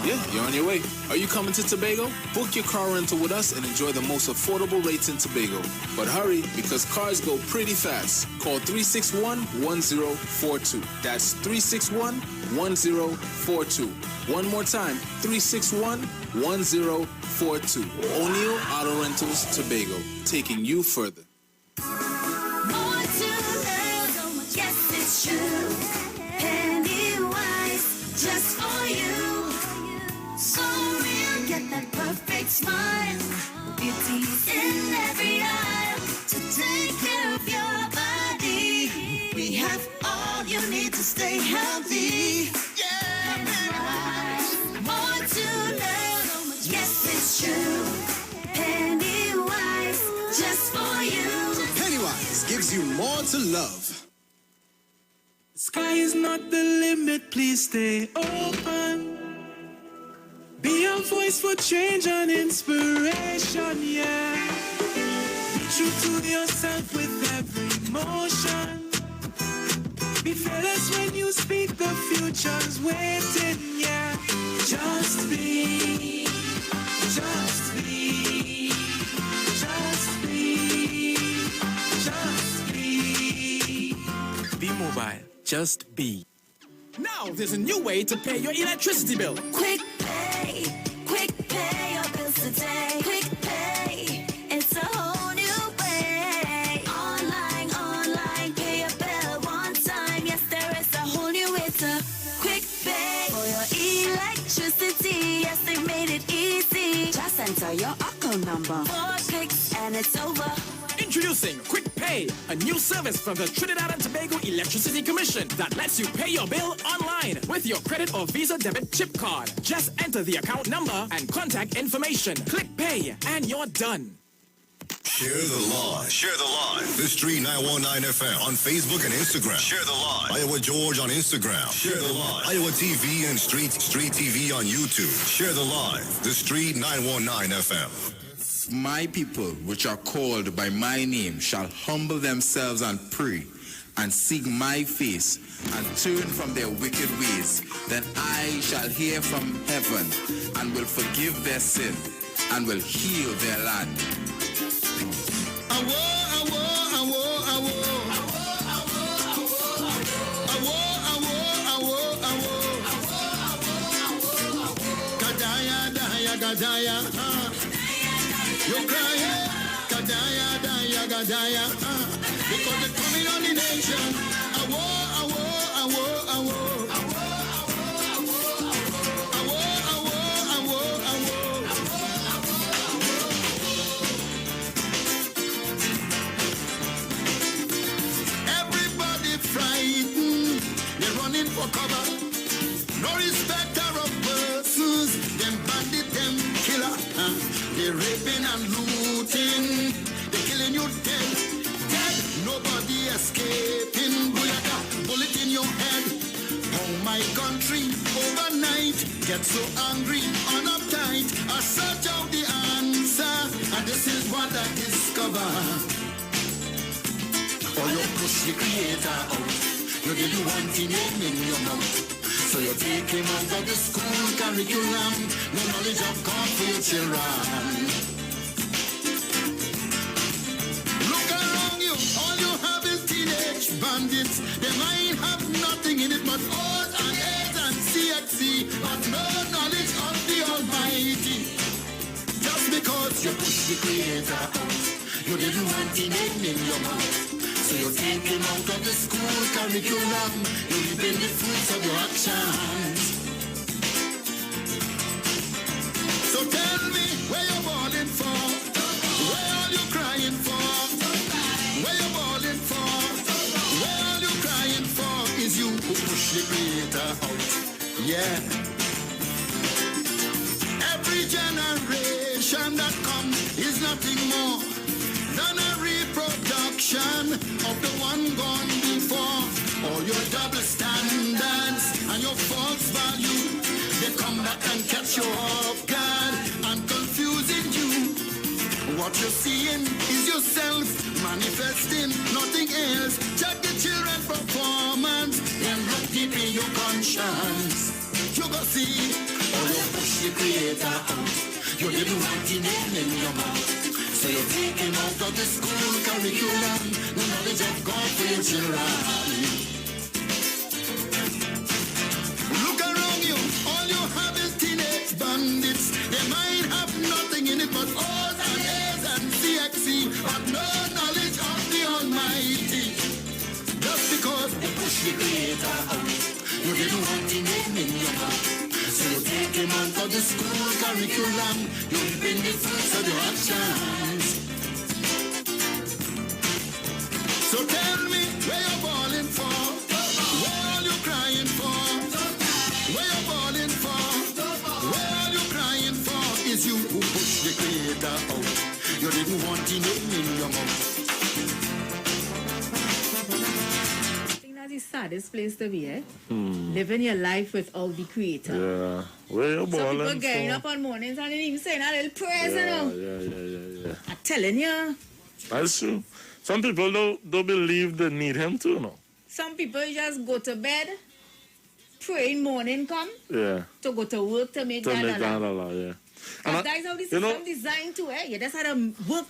Yeah, you're on your way. Are you coming to Tobago? Book your car rental with us and enjoy the most affordable rates in Tobago. But hurry, because cars go pretty fast. Call 361-1042. That's 361-1042. One more time, 361-1042. O'Neill Auto Rentals, Tobago, taking you further. More to love, yes it's true. Pennywise, just for you. So real, get that perfect smile. Beauty's in every aisle to take care of your body. We have all you need to stay healthy. Pennywise, more to love, yes it's true. Pennywise, just for you. Pennywise gives you more to love. Sky is not the limit, please stay open. Be a voice for change and inspiration, yeah. Be true to yourself with every motion. Be fearless when you speak, the future's waiting, yeah. Just be, just be, just be, just be. Be mobile, just be. Now there's a new way to pay your electricity bill. Quick pay your bills today. Quick pay, it's a whole new way. Online, pay your bill one time. Yes, there is a whole new way to quick pay for your electricity. Yes, they made it easy. Just enter your account number. 4 clicks and it's over. Introducing Quick Pay, a new service from the Trinidad and Tobago Electricity Commission that lets you pay your bill online with your credit or Visa debit chip card. Just enter the account number and contact information. Click Pay and you're done. Share the live. Share the live. The Street 919 FM on Facebook and Instagram. Share the live. Iowa George on Instagram. Share the live. Iowa TV and Street TV on YouTube. Share the live. The Street 919 FM. My people, which are called by my name, shall humble themselves and pray and seek my face and turn from their wicked ways. Then I shall hear from heaven and will forgive their sin and will heal their land. You crying, Gadaya, because they're coming on the nation. Everybody frightened, they're running for cover. No respecter of persons, them bandit, them killer. They're raping and looting, they're killing you dead. Nobody escaping. Booyaka, bullet in your head. Oh my country, overnight, get so angry, on uptight. I search out the answer, and this is what I discover. Oh, you push the creator out. You get the one thing in your mouth. So you take him out of the school curriculum. No knowledge of God for your children. Look around you, all you have is teenage bandits. They might have nothing in it but O's and A's and CXC, but no knowledge of the Almighty. Just because you push the Creator out, you didn't want him in your mouth. So you take him out of the school curriculum. You reap in the fruits of your actions. So tell me where you're balling for. Where are you crying for? Where you're balling for? Where are you crying for? Is you who push the Creator out. Yeah. Every generation that comes is nothing more than a reproduction of the one gone before. All your double standards and your false value, they come back and catch you off guard and confusing you. What you're seeing is yourself manifesting, nothing else. Check the children's performance and look deep in your conscience. You go see, oh, you push the creator out. You didn't want the name in your mouth. So you take him out of the school curriculum. The knowledge of God for your children. Look around you, all you have is teenage bandits. They might have nothing in it but O's and A's and CXC, but no knowledge of the Almighty. Just because you push the creator out, you didn't want the name in your mouth. So you take him out of the school curriculum. You bring the fruits of your actions. So tell me where you're balling for, where are you crying for, where you're balling for, where are you crying for? Is you who push the creator out. You didn't want the name in your mouth. That's the saddest place to be, eh? Living your life without the creator. Yeah. Where you Some people balling getting for? up on mornings and even saying a little praise, you know. Yeah. I'm telling you. That's true. Some people don't believe they need him too, no? Some people just go to bed, pray in morning come, Yeah. to go to work to make To that make that dollar. dollar, yeah. Because that's how the system designed to, eh? You just had to work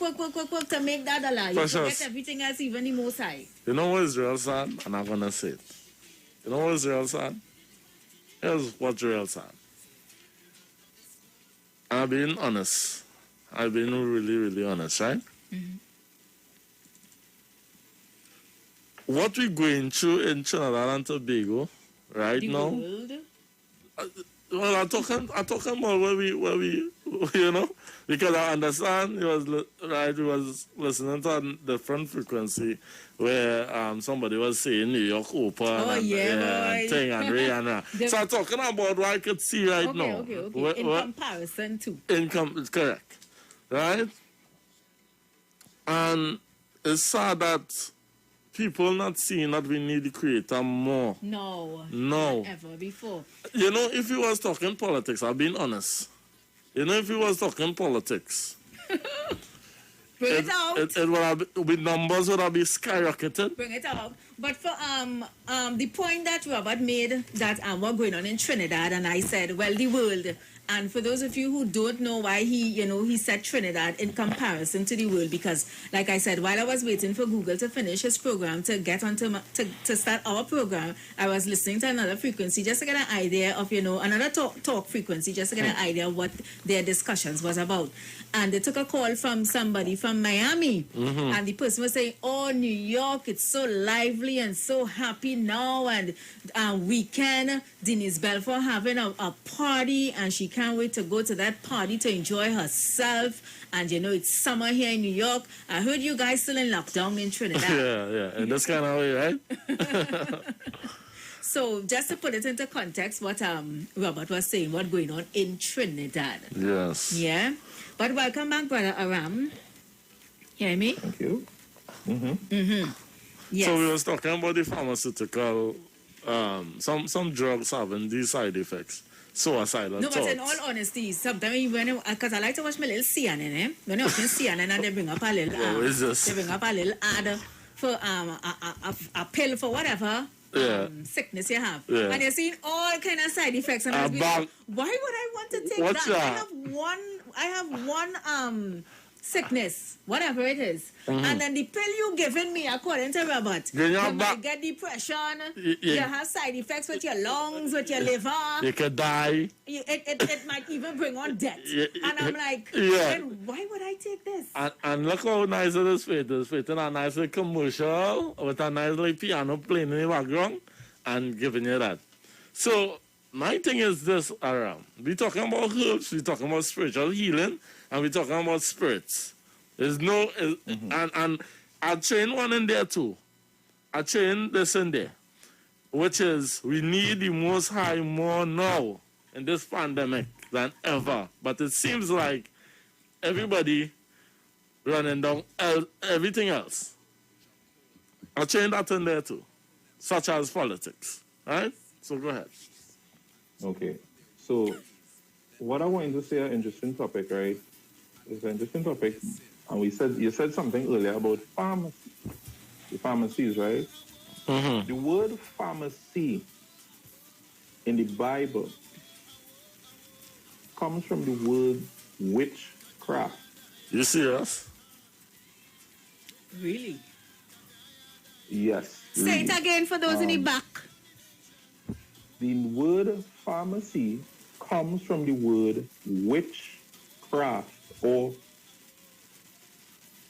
to make that dollar. You Precious. forget everything else, even the most high. You know what is real sad? I'm not gonna say it. You know what is real sad? Here's what's real sad. I've been honest. I've been really, really honest, right? What we're going through in Trinidad and Tobago right The now. world. Well, I'm talking about where we, you know, because I understand he was he was listening to a different frequency where somebody was saying New York open and thing and rain and so I'm talking about what I could see right now. Okay. In comparison to. Correct, right? And it's sad that people not seeing that we need the creator more. No. No. Not ever before. You know, if he was talking politics, I've been honest. You know, if he was talking politics, Bring it out. it would have, with numbers would have been skyrocketed. Bring it out. But for the point that Robert made that what going on in Trinidad, and I said, well, the world. And for those of you who don't know why he said Trinidad in comparison to the world, because like I said, while I was waiting for Google to finish his program to get onto to start our program, I was listening to another frequency just to get an idea of, another talk frequency just to get an idea of what their discussions was about. And they took a call from somebody from Miami, and the person was saying, oh, New York, it's so lively and so happy now, and weekend, Denise Belfort having a party, and she can't wait to go to that party to enjoy herself. And it's summer here in New York. I heard you guys still in lockdown in Trinidad. Yeah, in this kind of way, right? So just to put it into context, what Robert was saying, what's going on in Trinidad. Yes. Yeah. But welcome back, Brother Aram. Hear me? Thank you. Yes. So we was talking about the pharmaceutical, some drugs having these side effects. Suicidal No, thoughts. but in all honesty, sometimes because I like to watch my little CNN, eh? When I watch CNN and they bring up a little, What is this? they bring up a little ad for a pill for whatever sickness you have, Yeah. and you're seeing all kind of side effects. And I was being like, why would I want to take What's that? that? I have one sickness, whatever it is, Mhm. and then the pill you giving me, according to Robert, Then you you're might back. get depression. Yeah. You have side effects with your lungs, with your liver. You could die. It might even bring on death. Yeah, And I'm like, yeah. then why would I take this? And look how nice it is fit. It's fit in a nice little commercial with a nice little piano playing in the background and giving you that. So my thing is this, Aram. We're talking about herbs, we're talking about spiritual healing, and we're talking about spirits. There's no, and I train one in there too. I train this in there, which is we need the Most High more now in this pandemic than ever. But it seems like everybody running down everything else. I train that in there too. such as politics, right? So go ahead. Okay. So what I wanted to say, an interesting topic, right? It's an interesting topic. And you said something earlier about pharmacy. The pharmacies, right? Mm-hmm. The word pharmacy in the Bible comes from the word witchcraft. You serious? Really? Yes. Say it again for those in the back. The word pharmacy comes from the word witchcraft, or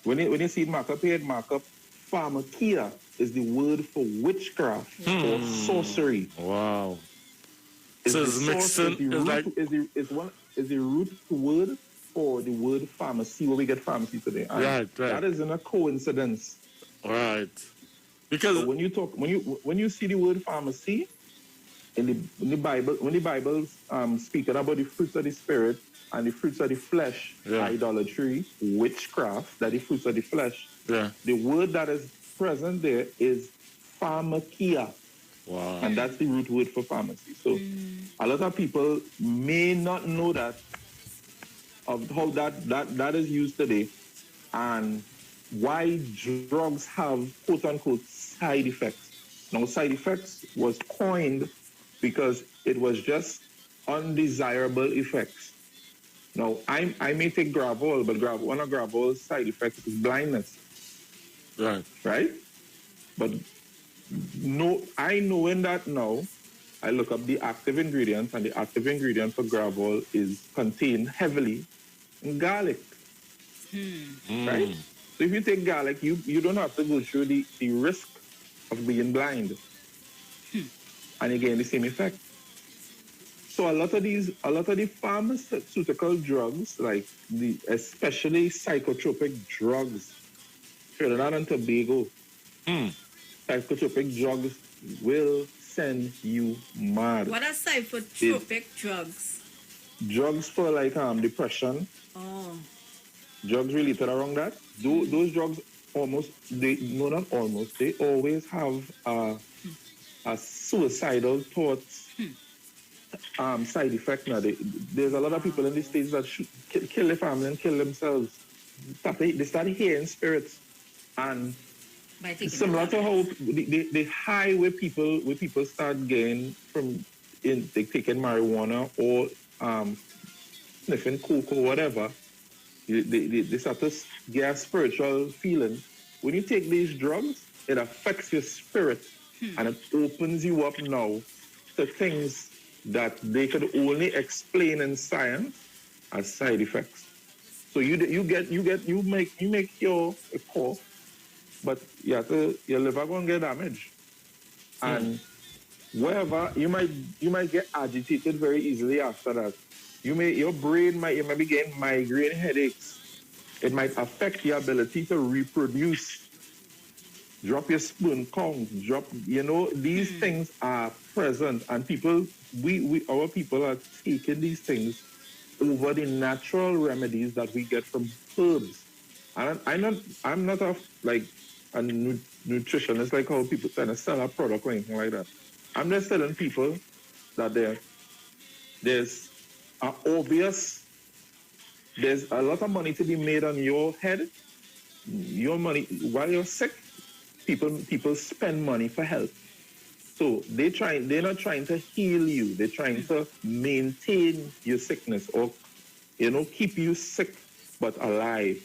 when you see markup here, markup pharmakia is the word for witchcraft or sorcery. Wow. It's So the it's source, mixing. is the root word for the word pharmacy, where we get pharmacy today. And Right. that isn't a coincidence. Right. Because so when you see the word pharmacy in the Bible, when the Bible speaking about the fruits of the spirit and the fruits of the flesh, idolatry, witchcraft, that the fruits of the flesh. Yeah. The word that is present there is pharmakia. Wow. And that's the root word for pharmacy. So a lot of people may not know that, of how that is used today, and why drugs have quote unquote side effects. Now, side effects was coined because it was just undesirable effects. Now, I may take Gravol, but one of Gravol's side effects is blindness. Right. Right? But I knowing that now, I look up the active ingredients, and the active ingredient for Gravol is contained heavily in garlic. Right? So if you take garlic, you don't have to go through the risk of being blind. And again, the same effect. So a lot of the pharmaceutical drugs, like especially psychotropic drugs, Trinidad and Tobago, psychotropic drugs will send you mad. What are psychotropic drugs? Drugs for like depression. Oh. Drugs related around that. Those drugs they always have a suicidal thoughts side effect. Now there's a lot of people in the States that kill their family and kill themselves. They start hearing spirits, and similar to how the high where people start getting from taking marijuana or sniffing coke or whatever. They start to get a spiritual feeling. When you take these drugs, it affects your spirit, and it opens you up now to things that they could only explain in science as side effects. So you make your call, but your liver gonna get damaged, and wherever you might get agitated very easily after that. Your brain might be getting migraine headaches. It might affect your ability to reproduce. Drop your sperm count. These things are present, and our people are taking these things over the natural remedies that we get from herbs. And I'm not a nutritionist, like how people trying to sell a product or anything like that. I'm just telling people that there's a lot of money to be made on your head. Your money, while you're sick, people spend money for health. So they're not trying to heal you. They're trying to maintain your sickness, or keep you sick but alive.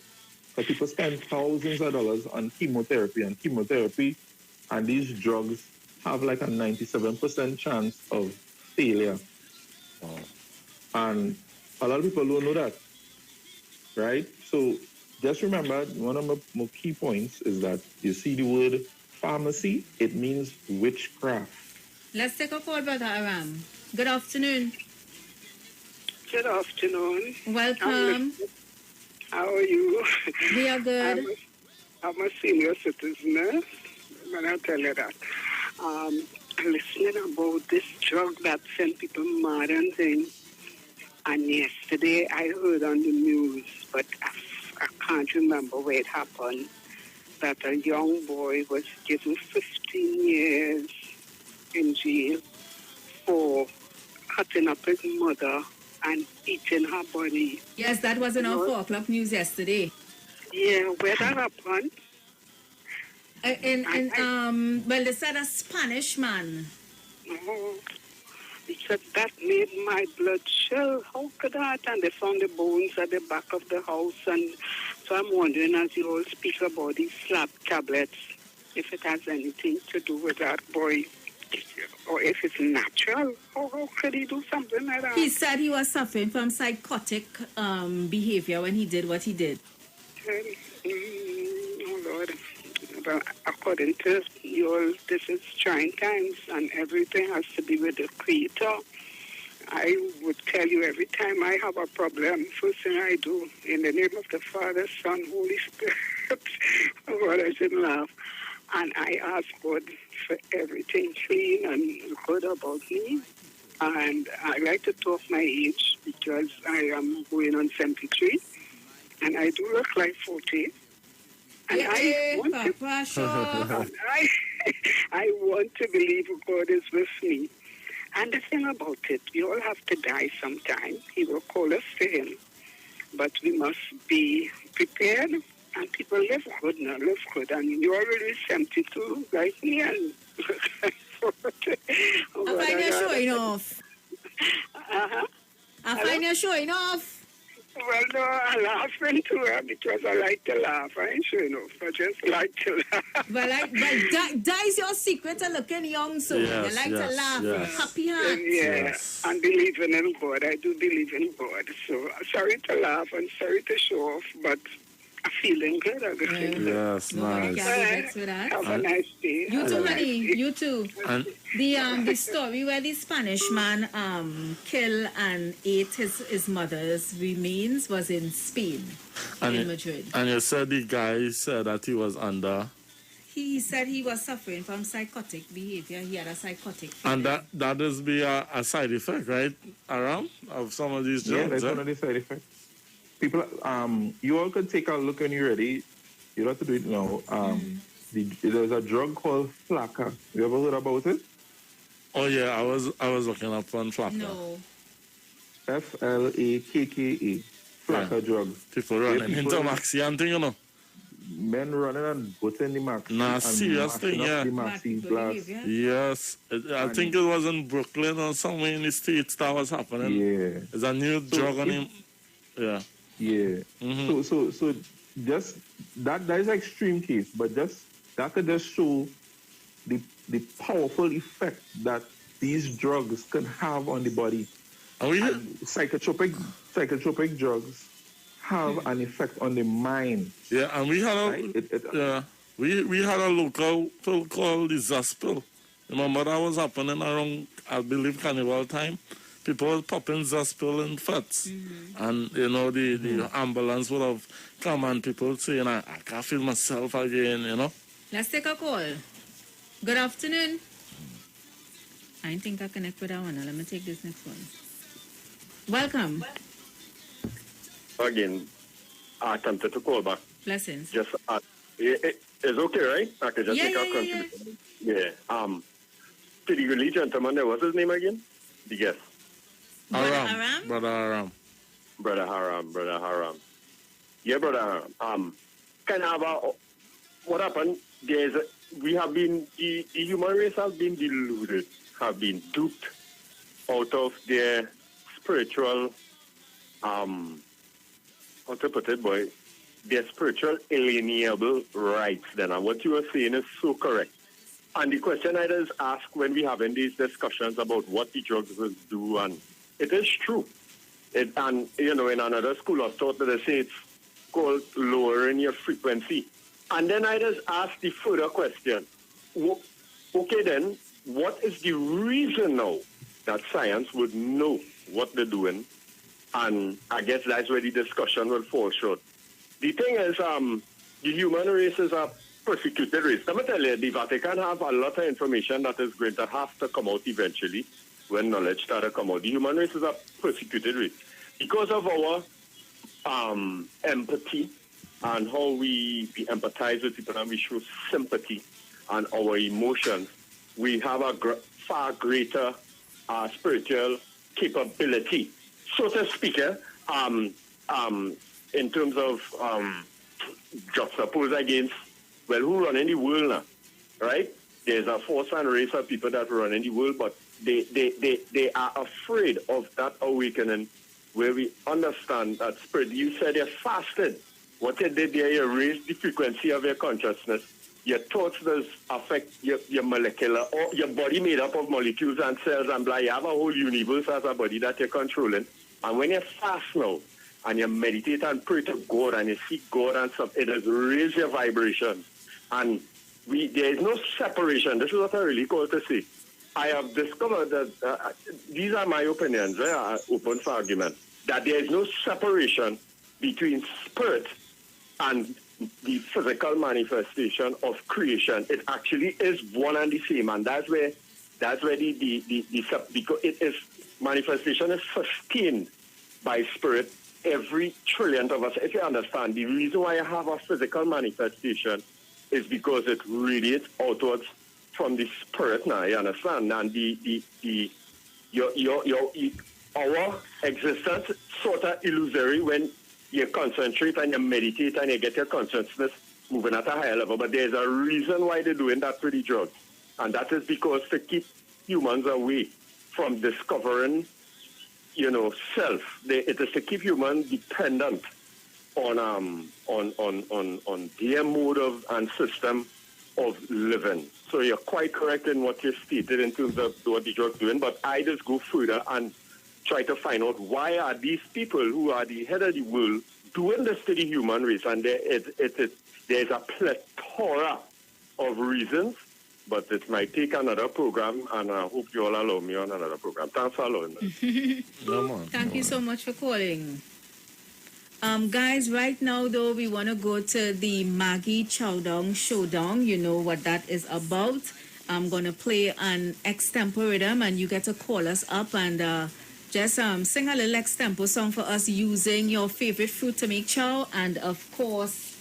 So people spend thousands of dollars on chemotherapy, and these drugs have like a 97% chance of failure. And a lot of people don't know that, right? So just remember, one of my key points is that you see the word pharmacy, it means witchcraft. Let's take a call, Brother Aram. Good afternoon. Good afternoon. Welcome. How are you? We are good. I'm a senior citizen, when I tell you that. Listening about this drug that sent people mad and things. And yesterday I heard on the news, but I can't remember where it happened, that a young boy was given 15 years in jail for cutting up his mother and eating her body. Yes, that was in our 4 o'clock news yesterday. Yeah, where that happened? Well, they said a Spanish man. Oh, because that made my blood chill. How could that? And they found the bones at the back of the house. And so I'm wondering, as you all speak about these slap tablets, if it has anything to do with that boy, or if it's natural. How could he do something like that? He said he was suffering from psychotic behavior when he did what he did. Oh, Lord. But according to you all, this is trying times, and everything has to be with the Creator. I would tell you every time I have a problem, first thing I do, in the name of the Father, Son, Holy Spirit, oh God, I shouldn't laugh. And I ask God for everything clean and good about me. And I like to talk my age because I am going on 73. And I do look like 40. And I want to believe God is with me. And the thing about it, we all have to die sometime. He will call us to him. But we must be prepared. And people live good now, live good. And you're already 72, like me. And I find you showing off. I find you showing off. Well, no, I'm laughing too because I like to laugh. I ain't sure enough. I just like to laugh. Well, that is your secret to looking young, so Yes, you like to laugh with a happy heart. Yeah, and believing in God. I do believe in God. So sorry to laugh and sorry to show off, but I'm feeling good. I'm feeling good. Yes, nice. Have a nice day. You too, honey. You too. And The story where the Spanish man killed and ate his mother's remains was in Spain, in Madrid. And you said the guy said that he was under... He said he was suffering from psychotic behavior. He had a psychotic And that is be a side effect, right, Aram, of some of these drugs? Yeah, that's one of the side effects. People, you all could take a look when you're ready. You don't have to do it now. There's a drug called Flakka. You ever heard about it? Oh yeah, I was looking up on Flakka. No. Flakka. Flakka drug. People running into Maxi and thing, you know. Men running and putting the Maxi. Nah, serious thing, yeah. The Maxi blast. Yes. I think it was in Brooklyn or somewhere in the States that was happening. Yeah. There's a new drug on him. Yeah. Yeah. So just that is an extreme case, but that could just show the powerful effect that these drugs can have on the body. And psychotropic drugs have an effect on the mind. Yeah, and we had we had a local pill called the Zaspil. Remember that was happening around, I believe, Carnival time. People were popping Zaspil in fats. And, you know, the ambulance would have come and people saying, I can't feel myself again, you know. Let's take a call. Good afternoon. I didn't think I connect with that one. Let me take this next one. Welcome. Again, I attempted to call back. Blessings. Just, it's okay, right? I can just Yeah, make a yeah, contribution. Yeah. To the really gentleman there, what's his name again? The guest. Aram. Brother Aram. Brother Haram. Yeah, Brother Haram. Kind of what happened? The human race has been deluded, have been duped out of their spiritual, how to put it, boy, their spiritual alienable rights then. And what you were saying is so correct. And the question I just ask when we having these discussions about what the drugs will do, and it is true. And, you know, in another school of thought, they say it's called lowering your frequency. And then I just ask the further question. Okay, then, what is the reason now that science would know what they're doing? And I guess that's where the discussion will fall short. The thing is, the human race is a persecuted race. Let me tell you, the Vatican have a lot of information that is going to have to come out eventually when knowledge starts to come out. The human race is a persecuted race. Because of our empathy and how we empathize with people and we show sympathy and our emotions, we have a far greater spiritual capability, so to speak, in terms of juxtapose against, well, who run in the world now, right? There's a force and race of people that run in the world, but they are afraid of that awakening where we understand that spirit. You said you fasted. What you did there, you raised the frequency of your consciousness. Your thoughts does affect your molecular, or your body made up of molecules and cells and blah. You have a whole universe as a body that you're controlling. And when you fast now, and you meditate and pray to God and you seek God and stuff, it does raise your vibration. And there is no separation. This is what I really call to say. I have discovered that, these are my opinions, they are open for argument, that there is no separation between spirit and the physical manifestation of creation. It actually is one and the same, and that's where because it is, manifestation is sustained by spirit every trillionth of us. If you understand, the reason why I have a physical manifestation is because it radiates outwards from the spirit now, you understand? And our existence sort of illusory when you concentrate and you meditate and you get your consciousness moving at a higher level. But there's a reason why they're doing that with the drugs. And that is because to keep humans away from discovering, self. It is to keep humans dependent on their mode of and system of living. So you're quite correct in what you stated in terms of what the drug's doing, but I just go further and try to find out why are these people who are the head of the world doing this to the human race, and there's a plethora of reasons, but it might take another program, and I hope you all allow me on another program. Thanks for allowing me. Thank you so much for calling. Guys, right now, though, we want to go to the Maggie Chowdown Showdown. You know what that is about. I'm going to play an extempo rhythm, and you get to call us up and just sing a little extempo song for us using your favorite fruit to make chow, and, of course,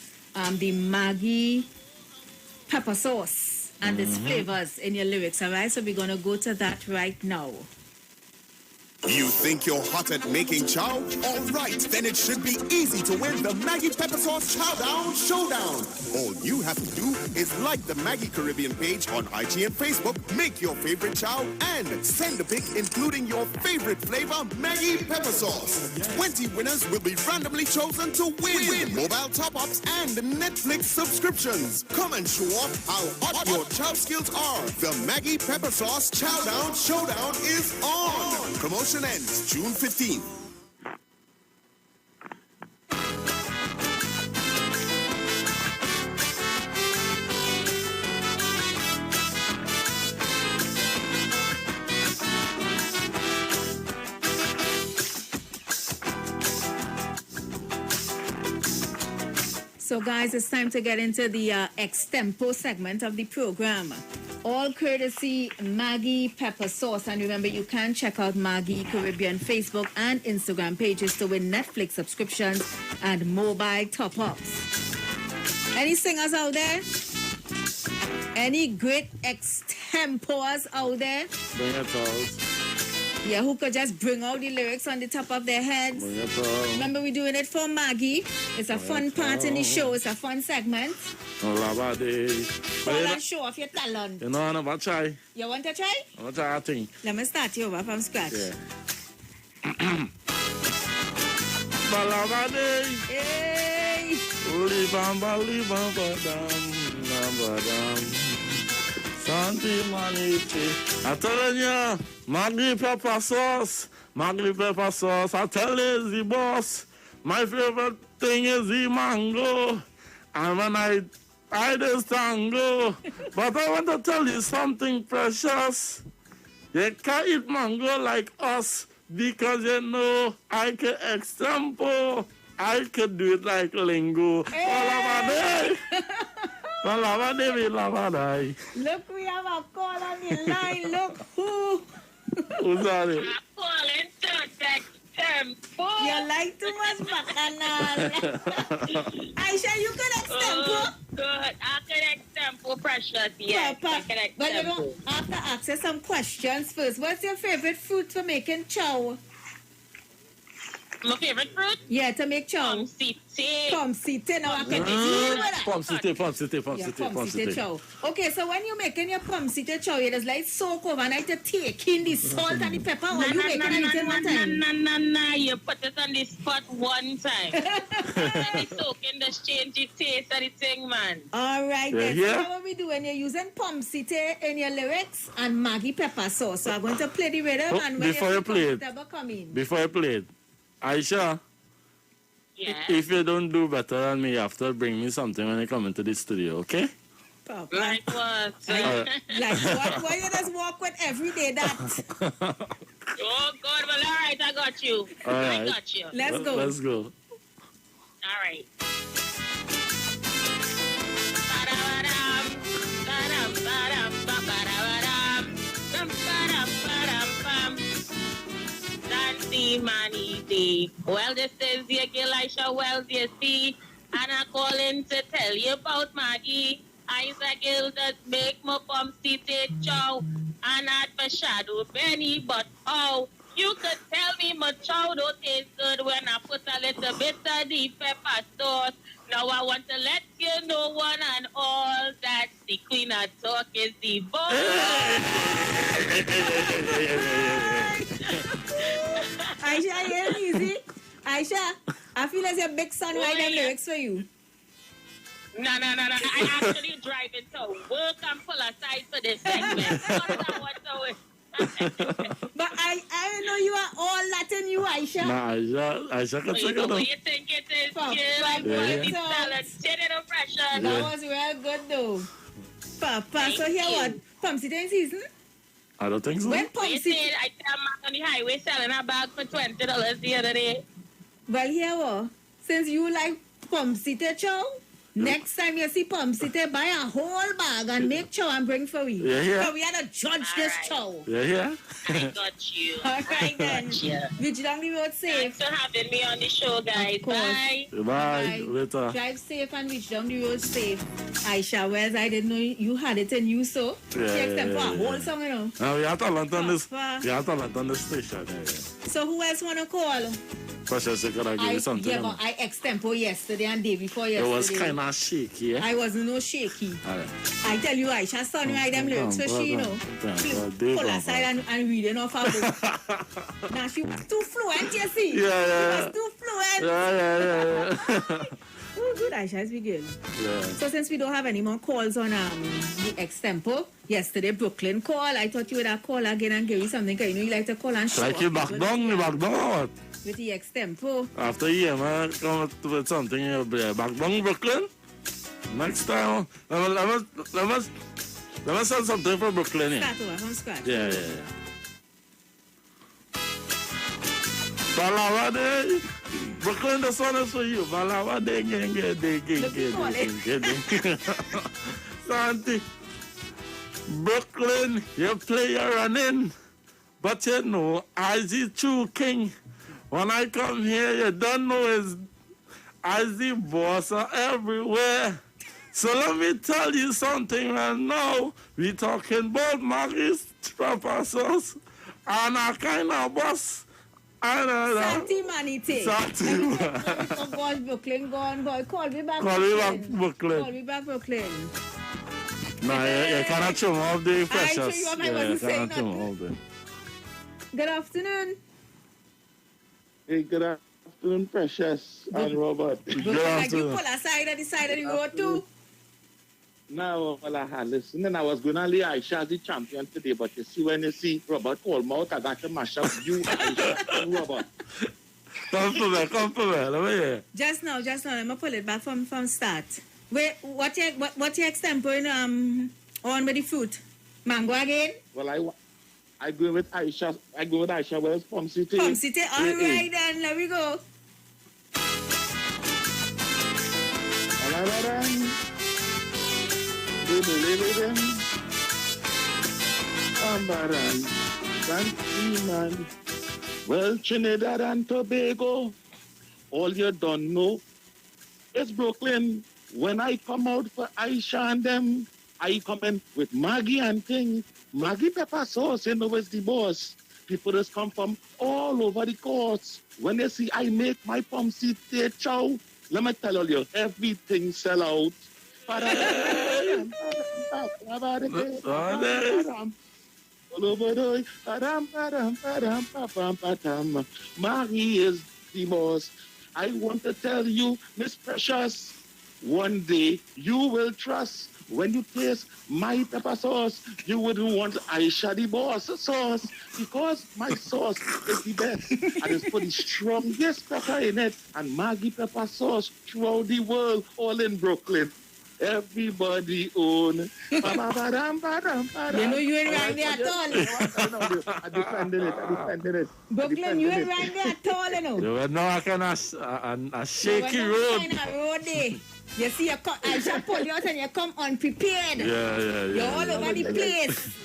the Maggie pepper sauce and its flavors in your lyrics, all right? So we're going to go to that right now. You think you're hot at making chow? All right, then it should be easy to win the Maggie Pepper Sauce Chowdown Showdown. All you have to do is like the Maggie Caribbean page on IG and Facebook, make your favorite chow, and send a pic including your favorite flavor, Maggie Pepper Sauce. 20 winners will be randomly chosen to win mobile top-ups and Netflix subscriptions. Come and show off how hot your chow skills are. The Maggie Pepper Sauce Chowdown Showdown is on. Promotion ends June 15th. So, guys, it's time to get into the extempo segment of the program. All courtesy Maggie Pepper Sauce. And remember, you can check out Maggie Caribbean Facebook and Instagram pages to win Netflix subscriptions and mobile top-ups. Any singers out there? Any great extempors out there? Bring it out. Yeah, who could just bring out the lyrics on the top of their heads? Bring it out. Remember, we're doing it for Maggie. It's a fun part in the show. It's a fun segment. Call and show off your talent. You know, I never try. You want to try? I want to try a thing. Let me start you over from scratch. Yeah. Balabade. Hey. Santi Maniti. I telling you, Maggie Pepper Sauce. Maggie Pepper Sauce. I tell you, the boss. My favorite thing is the mango. And when I just tango. But I want to tell you something precious. You can't eat mango like us because you know I can extempo. I could do it like lingo. Hey. Look, we have a call on the line. Look who. Who's that? I'm calling to extempo. extempo. You like too much bacchanal. Aisha, you can extempo. Oh, good. I can extempo, precious. Yes, I can extempo. But you know, I have to ask you some questions first. What's your favorite fruit for making chow? My favorite fruit? Yeah, to make chow. Pomsite. Pomsite. Now I can deal with that. Pomsite. Chow. Okay, so when you're making your pomsite chow, you just like soak overnight to take in the salt and the pepper, or you making anything one time? No. You put it on the spot one time. And the soaking just change the taste of the thing, man. All right, then. So what we do when you're using pomsite in your lyrics and Maggi pepper sauce. So I'm going to play the rhythm and when before you play it, Aisha, if you don't do better than me, you have to bring me something when you come into the studio, okay? Like what? Like what? Why you just walk with every day that? Oh, God. Well, all right. I got you. All right. I got you. Let's go. All right. Manny. Well, this is your girl Aisha Wells, you see, and I'm calling to tell you about Maggie. Isaac Gill does make my pomsite chow, and not for shadow penny, but oh, you could tell me my chow don't taste good when I put a little bit of the pepper sauce. Now I want to let you know one and all that the queen of talk is the boss. Aisha, you're easy. Aisha, I feel as a big son write them lyrics for you. No. I actually driving to work and pull aside for this segment. But I know you are all Latin, you, Aisha. Nah, Aisha can sing it. What you think it is, Jill? Talented impression. That was real good, though. Papa, so here what? Pomsite in season? I don't think so. When pomsite... I saw a man on the highway selling a bag for $20 the other day. Well, here what? Since you like pomsite chow, next time you see pomsite, buy a whole bag and make chow and bring for you. Yeah. So we had to judge this chow. Yeah. I got you. All right, then. Reach down the road safe. Thanks for having me on the show, guys. Bye. Bye. Later. Drive safe and reach down the road safe. Aisha Wells, I didn't know you had it in you, so. Takes them for a whole song, you know. Now, we have talent on this. We have talent on the station. So who else want to call? Precious, you could give you something. Yeah, but I extempo yesterday and day before yesterday. It was kind of shaky, eh? I wasn't no shaky. All right. I tell you, Aisha, son, write them lyrics for she, you know. Pull aside and reading off her book. Now, she was too fluent, you see. Yeah. She was too fluent. Yeah. Oh, good, Aisha, it's good. Yeah. So since we don't have any more calls on the extempo, yesterday Brooklyn call, I thought you would have call again and give you something, because you know you like to call and show. Like you back down what? With the extempo. After you come up with something, you'll be back down Brooklyn. Next time, let me send something for Brooklyn here. Start over from scratch. Yeah. Balawade, Brooklyn, this one is for you. Balawade, gang. Santi, Brooklyn, you play your running, but you know, as the true king, when I come here, you don't know is as the boss are everywhere. So let me tell you something right now. We talking about Maggie's pepper sauce and a kind of boss. Santi Manite. Santi. Oh God, Brooklyn gone, boy. Call me back. Call me back, Brooklyn. Call me back, Brooklyn. Nah, you cannot show all the precious. I show you what I wasn't saying nothing. Good afternoon. Hey, good afternoon, Precious and Robert. Good afternoon. You pull aside at the side of the road too. No, well, I had listened and I was going to leave Aisha as the champion today, but you see, when you see Robert Colmouth, I got to mash up you, Aisha, and Robert. Come for me, let me hear. Just now, let me pull it back from start. Wait, what you extemporing on with the fruit? Mango again? Well, I go with Aisha. Where's Pomsite? Pomsite, all right then, let me go. Well, Trinidad and Tobago, all you don't know is Brooklyn. When I come out for Aisha and them, I come in with Maggie and thing. Maggie pepper sauce, you know, is the boss. People just come from all over the courts. When they see I make my pumpkin chow, let me tell you, everything sell out. Maggie is the boss. I want to tell you, Miss Precious, one day you will trust. When you taste my pepper sauce, you wouldn't want Aisha the boss sauce because my sauce is the best. And it's put the strongest pepper in it. And Maggie pepper sauce throughout the world, all in Brooklyn. Everybody own. You know you ain't right there at all. I defended it. Brooklyn, you ain't right there at all, you know. You were not a shaky road. You see, Aisha pull you out and you come unprepared. Yeah. You're all over the place.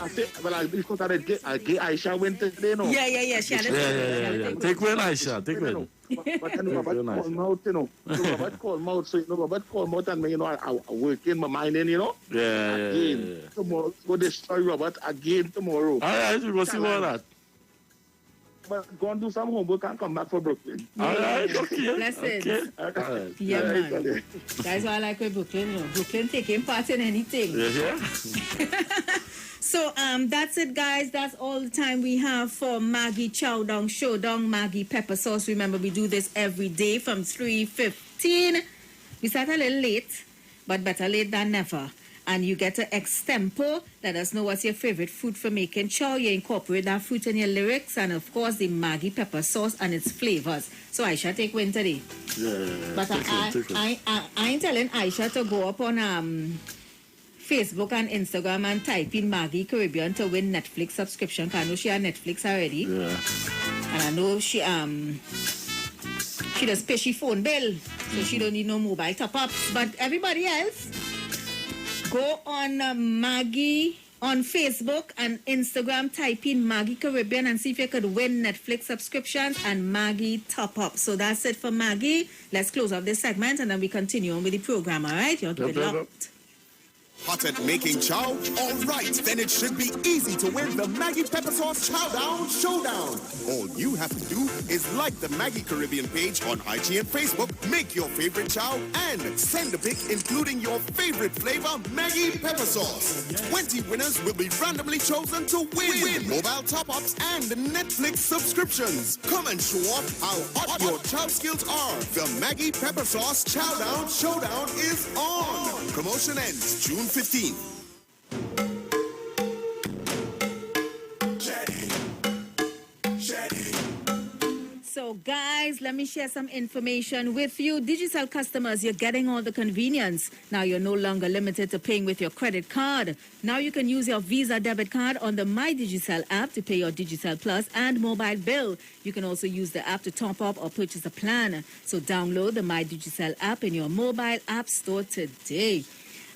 Because I get Aisha win today, no? Yeah. She had Yeah. Take win, Aisha. Take win. But you know, Robert call mouth, you know. Robert call mouth, so you know, Robert call mouth and me, you know, I work in my mind, you know. Yeah. Again, tomorrow, go destroy Robert again tomorrow. All right, you go see all that. But go and do some homework and come back for Brooklyn. All right, okay. Blessings. Okay. Yeah, man. That's why I like with Brooklyn, you know. Brooklyn taking part in anything. Yeah. So that's it, guys. That's all the time we have for Maggie Chow Dong Showdown Maggie Pepper Sauce. Remember, we do this every day from 3:15. We start a little late, but better late than never. And you get an extempo. Let us know what's your favorite food for making chow. You incorporate that fruit in your lyrics. And, of course, the Maggie pepper sauce and its flavors. So Aisha take win today. Yeah. But I ain't telling Aisha to go up on Facebook and Instagram and type in Maggie Caribbean to win Netflix subscription. Because I know she has Netflix already. Yeah. And I know she does pay she phone bill. So she don't need no mobile top-ups. But everybody else, go on Maggie on Facebook and Instagram, type in Maggie Caribbean and see if you could win Netflix subscriptions and Maggie top-up. So that's it for Maggie. Let's close off this segment and then we continue on with the program, all right? You're good luck. Hot at making chow? All right, then it should be easy to win the Maggie Pepper Sauce Chowdown Showdown. All you have to do is like the Maggie Caribbean page on IG and Facebook, make your favorite chow, and send a pic including your favorite flavor, Maggie Pepper Sauce. 20 winners will be randomly chosen to win mobile top-ups and Netflix subscriptions. Come and show off how hot your chow skills are. The Maggie Pepper Sauce Chowdown Showdown is on. Promotion ends June 15th. So guys, let me share some information with you. Digicel customers, you're getting all the convenience. Now you're no longer limited to paying with your credit card. Now you can use your Visa debit card on the My Digicel app to pay your Digicel Plus and mobile bill. You can also use the app to top up or purchase a plan. So download the My Digicel app in your mobile app store today.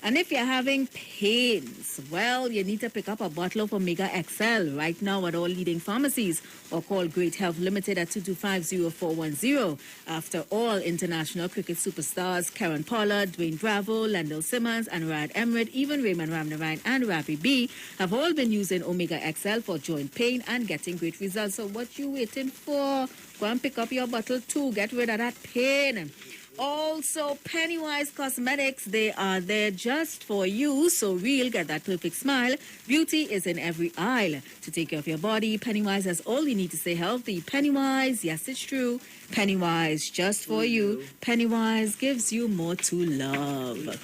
And if you're having pains, well, you need to pick up a bottle of Omega XL right now at all leading pharmacies or call Great Health Limited at 225-0410. After all, international cricket superstars Karen Pollard, Dwayne Bravo, Lendl Simmons, and Rad Emrit, even Raymond Ramnarine and Ravi B have all been using Omega XL for joint pain and getting great results. So what you waiting for? Go and pick up your bottle too. Get rid of that pain. Also, Pennywise Cosmetics, they are there just for you. So real, get that perfect smile. Beauty is in every aisle. To take care of your body, Pennywise has all you need to stay healthy. Pennywise, yes, it's true. Pennywise, just for you. Pennywise gives you more to love.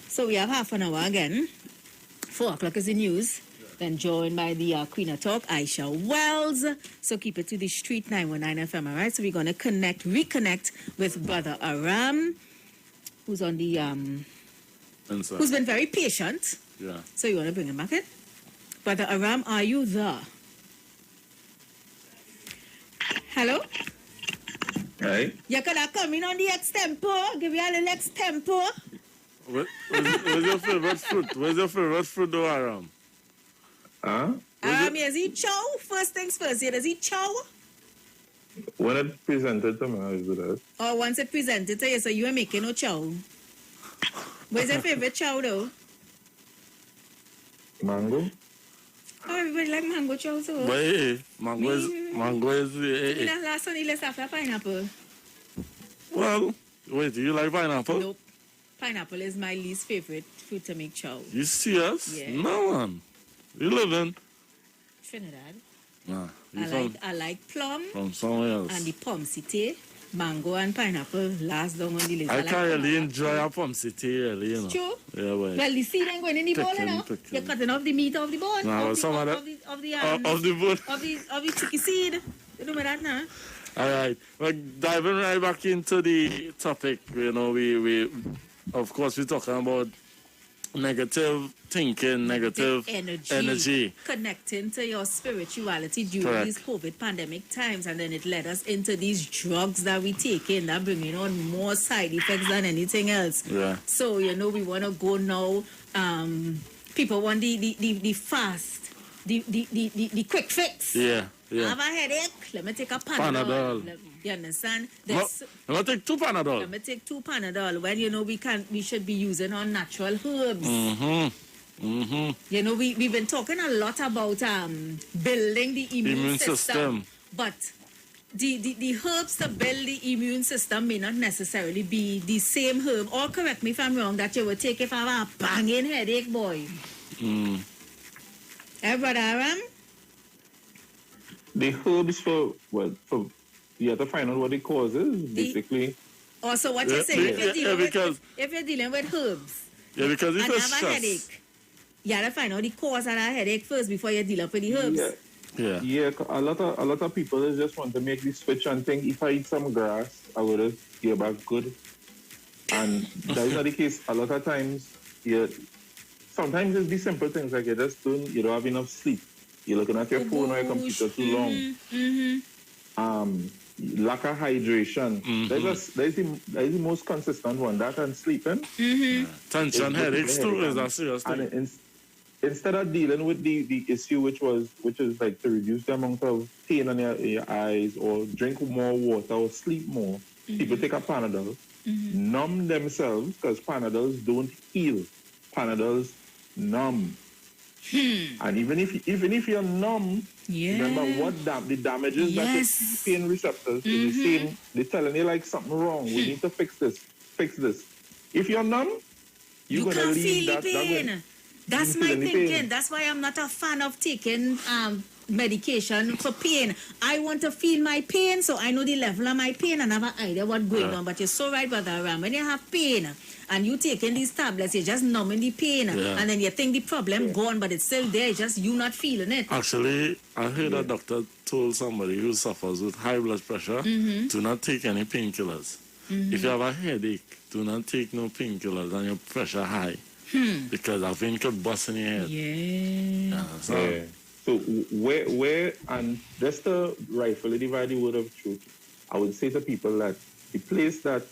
So we have half an hour again. 4 o'clock is the news. Then joined by the Queen of Talk, Aisha Wells. So keep it to the Street 919 FM, all right? So we're going to reconnect with Brother Aram, who's on the, who's been very patient. Yeah. So you want to bring him back in? Brother Aram, are you there? Hello? Hey. You could have come in on the extempo. Give you a little extempo. Where's your favorite fruit? Where's your favorite fruit, though, Aram? Huh? Is he chow? First things first, does he chow? When it presented to me, I do that. Or once it presented to you, so you are making no chow. What's your favorite chow though? Mango? Oh, everybody like mango chow so. But hey, mango is That last one, let's have pineapple. Well, wait, do you like pineapple? Nope. Pineapple is my least favorite fruit to make chow. You serious? Yeah. No, man. You live in Trinidad. Nah. I like plum. From somewhere else. And the pomsite, mango and pineapple last down on the list. I can't really enjoy a pomsite, really, you know. True. Yeah, well. Well, the seed ain't going in the bone, you know. You're cutting off the meat of the bone. Nah, of some of that. Of the bone. Of the chicken seed. You know that now? All right. Well, diving right back into the topic, you know, we of course, we're talking about negative thinking, negative energy. Connecting to your spirituality during Correct. these COVID pandemic times, and then it led us into these drugs that we take in that bringing on more side effects than anything else. Yeah. So, you know, we want to go now. People want the fast, the quick fix. Yeah. I have a headache. Let me take a Panadol. You understand? Let me take 2 Panadol. Let me take 2 Panadol. When you know we should be using our natural herbs. You know, we've been talking a lot about building the immune system. But the herbs to build the immune system may not necessarily be the same herb. Or correct me if I'm wrong, that you would take if I have a banging headache, boy. Brother Aram? The herbs for you have to find out what the cause is, basically. Also, what you're saying, if you're dealing with herbs, because and you have a headache, you have to find out the cause of that headache first before you deal up with the herbs. Yeah. A lot of people just want to make the switch and think if I eat some grass, I would have get back good. And that is not the case. A lot of times, sometimes it's the simple things like you don't have enough sleep. You're looking at your phone or your computer too long. Lack of hydration. That is the most consistent one. That and sleeping. Tension, headaches too. Is that serious? And instead of dealing with the issue, which is like to reduce the amount of pain on your eyes, or drink more water, or sleep more, people take a Panadol, numb themselves, because Panadols don't heal. Panadols numb. And even if you're numb, remember what the damages that the pain receptors is the same. They're telling you like something wrong. We need to fix this. If you're numb, you're gonna can't leave feel that the pain. That's my thinking. That's why I'm not a fan of taking medication for pain. I want to feel my pain, so I know the level of my pain and have an idea what's going on. But you're so right, Brother Ram. When you have pain and you taking these tablets, you're just numbing the pain, and then you think the problem gone, but it's still there. It's just you not feeling it. Actually, I heard a doctor told somebody who suffers with high blood pressure do not take any painkillers. If you have a headache, do not take no painkillers and your pressure high. Because I think could bust in your head. So where and just to rightfully divide the word of truth, I would say to people that the place that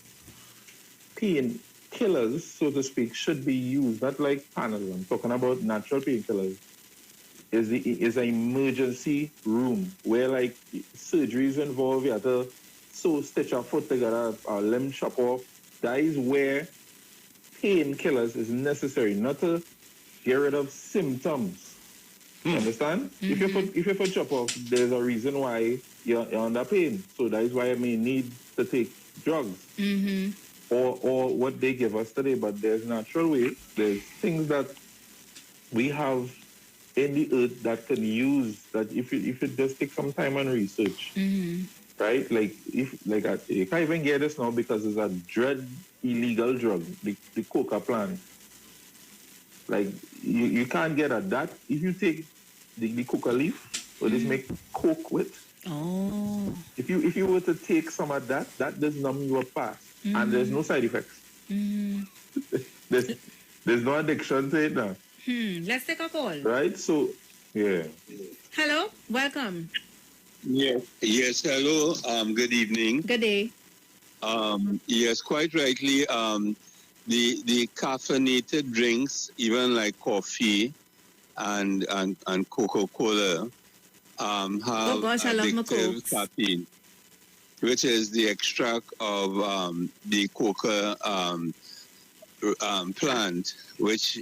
pain killers, so to speak, should be used, not like Panadol, I'm talking about natural painkillers, is an emergency room where like surgeries involved, you have to stitch a foot together, a limb chop off. That is where painkillers is necessary, not to get rid of symptoms. You understand? If you put chop off, there's a reason why you're under pain. So that is why I may need to take drugs. Or what they give us today. But there's natural way. There's things that we have in the earth that can use, that if you just take some time and research. Right? You can't even get this now because it's a dread illegal drug, the coca plant. Like you can't get at that if you take the coca leaf, or just make coke with. If you were to take some of that does numb you up fast, and there's no side effects. There's no addiction to it now. Let's take a call. Right? So Hello, welcome. Yes, hello. Good evening. Good day. Yes, quite rightly. The caffeinated drinks, even like coffee and Coca-Cola, have I love my addictive caffeine. which is the extract of the coca plant, which,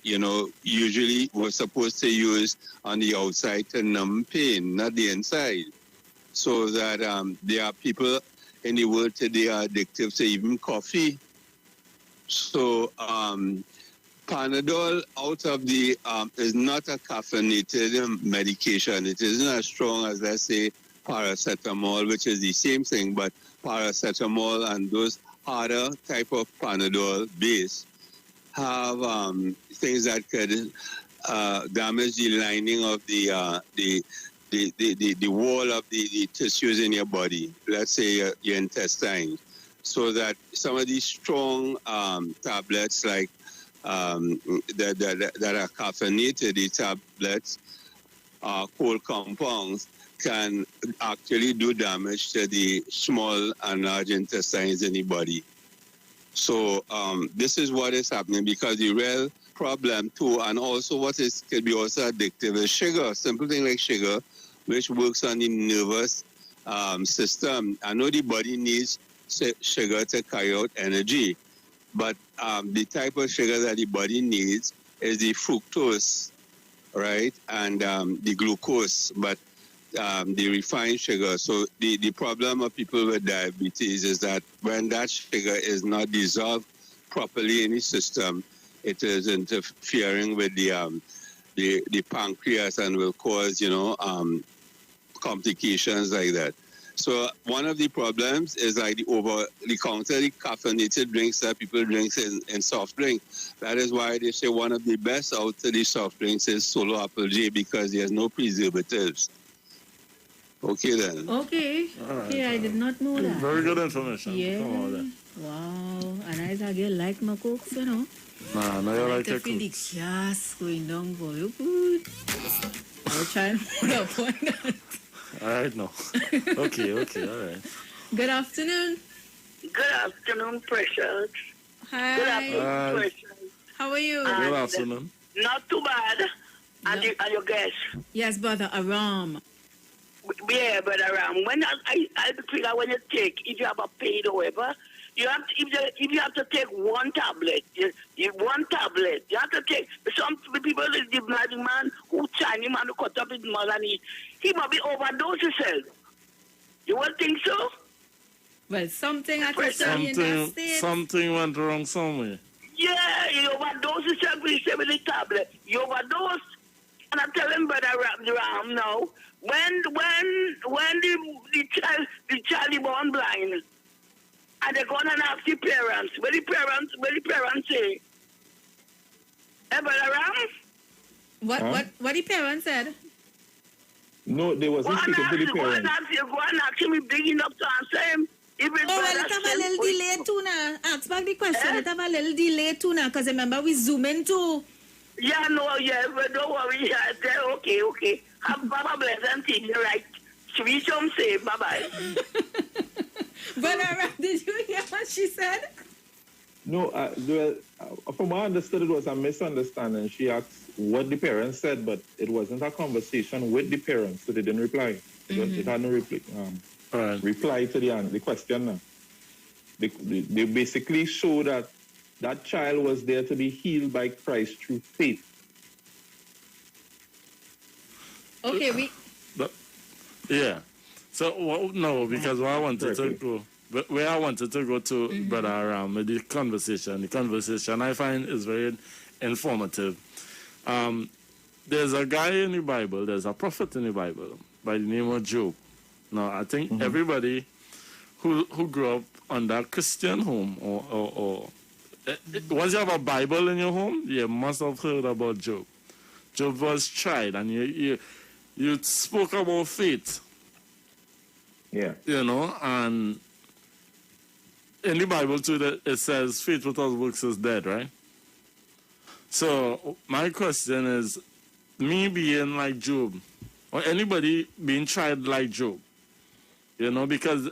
usually we're supposed to use on the outside to numb pain, not the inside. So that there are people in the world today are addicted to even coffee. So Panadol out of the is not a caffeinated medication. It isn't as strong as, let's say, paracetamol, which is the same thing, but paracetamol and those harder type of Panadol base have things that could damage the lining of the wall of the tissues in your body, let's say your intestine. So that some of these strong tablets like that are caffeinated, the tablets, cold compounds, can actually do damage to the small and large intestines in the body. So this is what is happening, because the real problem too, and also what is could be also addictive, is sugar. Simple thing like sugar, which works on the nervous system. I know the body needs sugar to carry out energy, but the type of sugar that the body needs is the fructose, right, and the glucose, but the refined sugar. So the problem of people with diabetes is that when that sugar is not dissolved properly in the system, it is interfering with the pancreas and will cause, complications like that. So one of the problems is like the over-the-counter caffeinated drinks that people drink in soft drink. That is why they say one of the best out of the soft drinks is Solo Apple J, because there's no preservatives. Okay then. Okay. All Okay, I did not know that. Very good information. Yeah. Come on then. Wow. And I thought you like my cokes, you know. Nah, now you like to your feel the cooks. gas going down for you. Good. I'll try and put up on that. All right, no. Okay, all right. Good afternoon. Good afternoon, Precious. Hi. Good afternoon, Hi. Precious. How are you? Good afternoon. Not too bad. And your guest. Yes, brother, Aram. Yeah, but around when I figure when you take, if you have a pain or whatever, you have to, if you have to take one tablet, one tablet, you have to take. Some people, the blind man who Chinese man who cut up his mouth and he might be overdose himself. You won't think so? Well, something had to say in that state. Something went wrong somewhere. Yeah, he overdose himself with the tablet. He overdose. And I tell him, Brother Ram now, when the child is born blind, and they go and ask the parents, what the parents say? Hey, Brother Ram? What the parents said? No, they wasn't speaking to the parents. Go and ask him if big enough to answer him. Well, it have a little delay too now. Ask back the question. It have a little delay too now, because remember we zoom in too. Yeah, no, yeah, but don't worry. Okay. Have Baba blessed thing, right? Sweet home say, bye-bye. But did you hear what she said? No, from what I understood, it was a misunderstanding. She asked what the parents said, but it wasn't a conversation with the parents, so they didn't reply. It had no reply to the question now. They basically show that child was there to be healed by Christ through faith. Okay, Yeah. So no, because where I wanted to go to, Brother Aram, with the conversation I find is very informative. There's a guy in the Bible, there's a prophet in the Bible by the name of Job. Now I think everybody who grew up under a Christian home or once you have a Bible in your home, you must have heard about Job. Job was tried, and you spoke about faith. Yeah. And in the Bible too, it says faith without works is dead, right? So my question is, me being like Job, or anybody being tried like Job, because,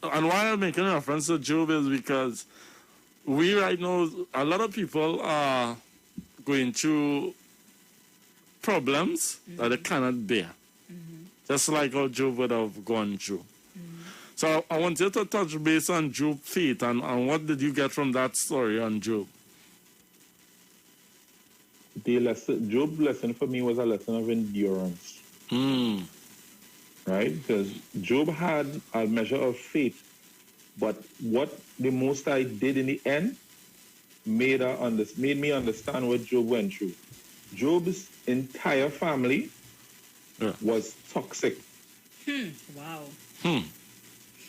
and why I'm making reference to Job is because we right now, a lot of people are going through problems that they cannot bear. Just like how Job would have gone through. So I want you to touch base on Job's faith and what did you get from that story on Job? Job's lesson for me was a lesson of endurance. Right? Because Job had a measure of faith, but what the Most High did in the end made me understand what Job went through. Job's entire family was toxic. Wow.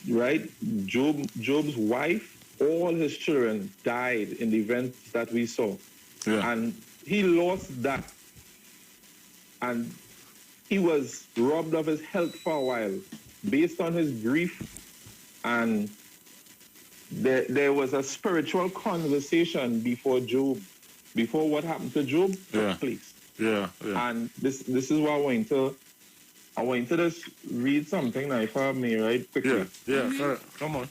Right? Job's wife, all his children died in the events that we saw. And he lost that. And he was robbed of his health for a while based on his grief. And there was a spiritual conversation before what happened to Job took place. And this is why I want to just read something now for me, right? Quickly. Come on.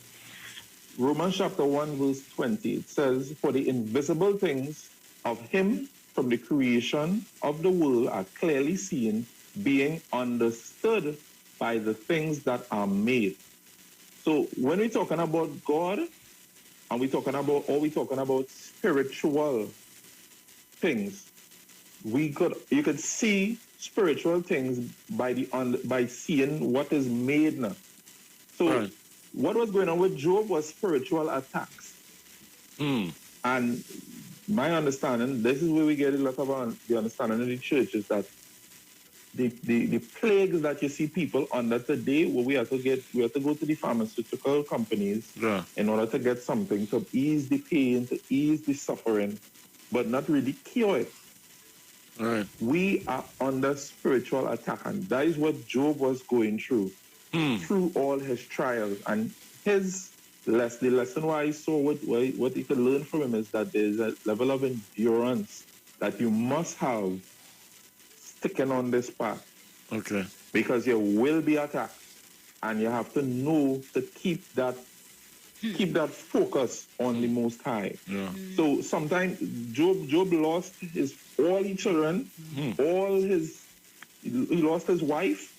Romans chapter 1, verse 20. It says, "For the invisible things of him from the creation of the world are clearly seen, being understood by the things that are made." So when we're talking about God, and we're talking about spiritual things, you could see spiritual things by seeing what is made now. So what was going on with Job was spiritual attacks. And my understanding, this is where we get a lot of the understanding in the church, is that the plagues that you see people under today, where we have to go to the pharmaceutical companies in order to get something to ease the pain, to ease the suffering, but not really cure it. We are under spiritual attack, and that is what Job was going through all his trials. And the lesson why I saw what you could learn from him is that there's a level of endurance that you must have sticking on this path. Because you will be attacked, and you have to know to keep that focus on the Most High. So sometimes Job lost all his children, he lost his wife,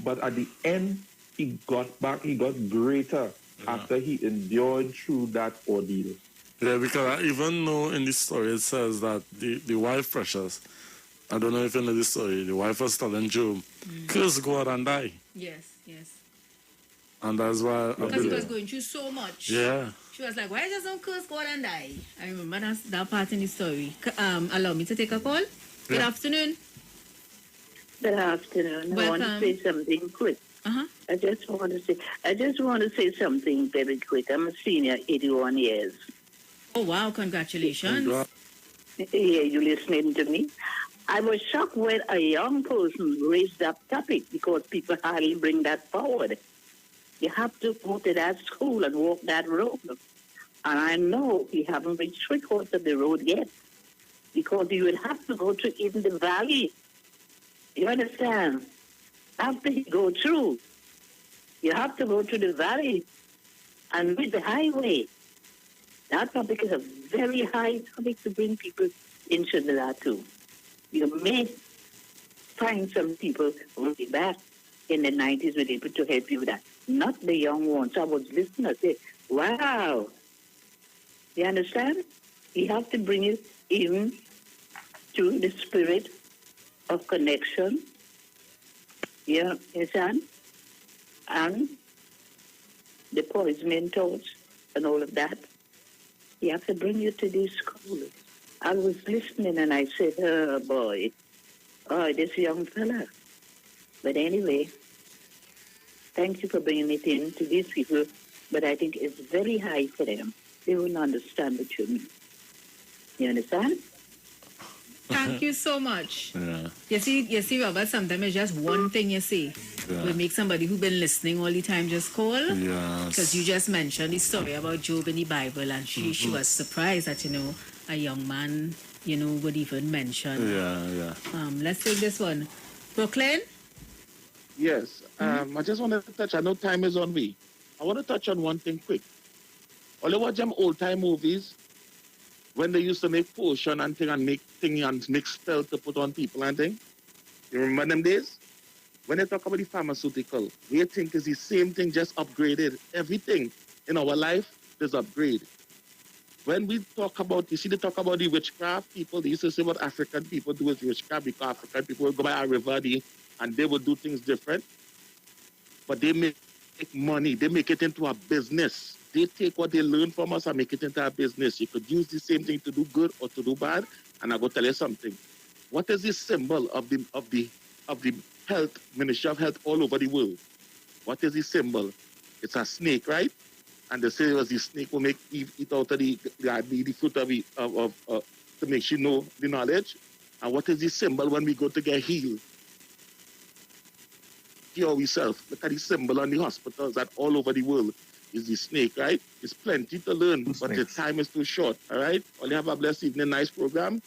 but at the end he got back. He got greater after he endured through that ordeal. Yeah, because I even know in the story it says that the wife Precious, I don't know if you know the story, the wife was telling Job, curse God and die. Yes. And that's why... Because he was going through so much. Yeah. She was like, why just don't curse God and die? I remember that part in the story. Allow me to take a call. Good afternoon. Good afternoon. I want to say something quick. I just want to say something very quick. I'm a senior, 81 years. Oh, wow. Congratulations. Yeah, you listening to me? I was shocked when a young person raised that topic because people hardly bring that forward. You have to go to that school and walk that road. And I know you haven't reached 3/4 of the road yet because you will have to go to even the valley. You understand? After you go through, you have to go to the valley and with the highway. That topic is a very high topic to bring people into that too. You may find some people way back in the 90s were able to help you with that. Not the young ones. I was listening and say, wow. You understand? You have to bring it even to the spirit of connection. You understand? And the poisoning thoughts and all of that. You have to bring you to this school. I was listening and I said, oh boy, this young fella. But anyway, thank you for bringing it in to these people, but I think it's very high for them. They wouldn't understand what you mean. You understand? Thank you so much. Yeah. You see, Robert, sometimes it's just one thing you say will make somebody who's been listening all the time just call. Yes. Because you just mentioned the story about Job in the Bible, and she was surprised that, a young man, would even mention. Yeah. Let's take this one. Brooklyn? Yes. I just wanted to touch, I know time is on me. I want to touch on one thing quick. All watch them old-time movies, when they used to make potion and thing and make thing and mix spell to put on people and thing. You remember them days? When they talk about the pharmaceutical, we think it's the same thing, just upgraded. Everything in our life is upgrade. When we talk about, you see, they talk about the witchcraft people. They used to say what African people do is witchcraft, because African people will go by a river and they will do things different. But they make money. They make it into a business. They take what they learn from us and make it into a business. You could use the same thing to do good or to do bad. And I go tell you something. What is the symbol of the health, Ministry of Health all over the world? What is the symbol? It's a snake, right? And they say it was the snake will make Eve eat out of the fruit to make she know the knowledge. And what is the symbol when we go to get healed? Cure ourselves. Look at the symbol on the hospitals that all over the world is the snake, right? It's plenty to learn, but the time is too short, all right? Only have a blessed evening, nice program.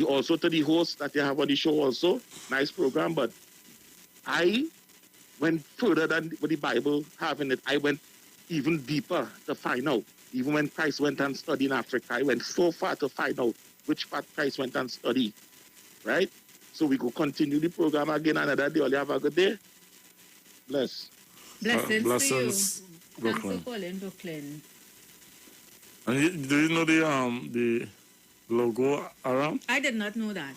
Also to the host that you have on the show also, nice program, but I went further than what the Bible having it. I went even deeper to find out. Even when Christ went and studied in Africa, I went so far to find out which part Christ went and studied, right? So we go continue the program again another day. Only have a good day. Bless. Blessings to you. Brooklyn. Thanks for calling, Brooklyn. And do you know the logo around? I did not know that.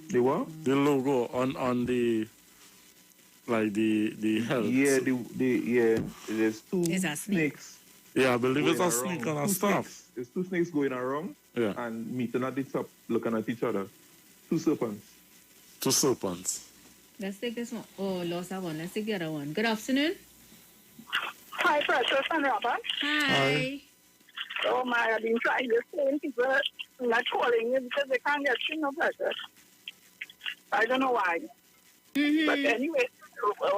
The what? The logo on the health. Yeah, there's two It's a snake. snakes. Yeah, I believe it's a going snake around. and a Two staff. snakes. There's two snakes going around and meeting at the top, looking at each other. Two serpents. Two serpents. Let's take this one. Oh, lost that one. Let's take the other one. Good afternoon. Hi, Precious and Robert. Hi. Oh, my, I've been trying to say people are not calling you because they can't get you, no, Precious. I don't know why. Mm-hmm. But anyway,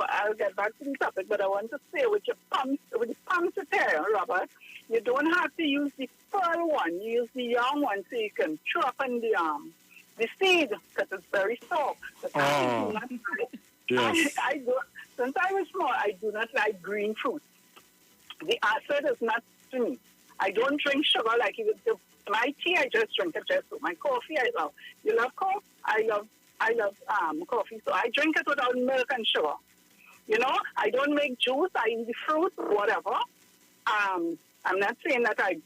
I'll get back to the topic, but I want to say with the pumps to tell, Robert, you don't have to use the pearl one. You use the young one so you can chop on the seed, because it's very soft. Yes. I do, since I was small, I do not like green fruit. The acid is not to me. I don't drink sugar like you would. My tea, I just drink it just with my coffee. I love. You love coffee? I love coffee, so I drink it without milk and sugar. You know, I don't make juice. I eat the fruit, whatever. I'm not saying that I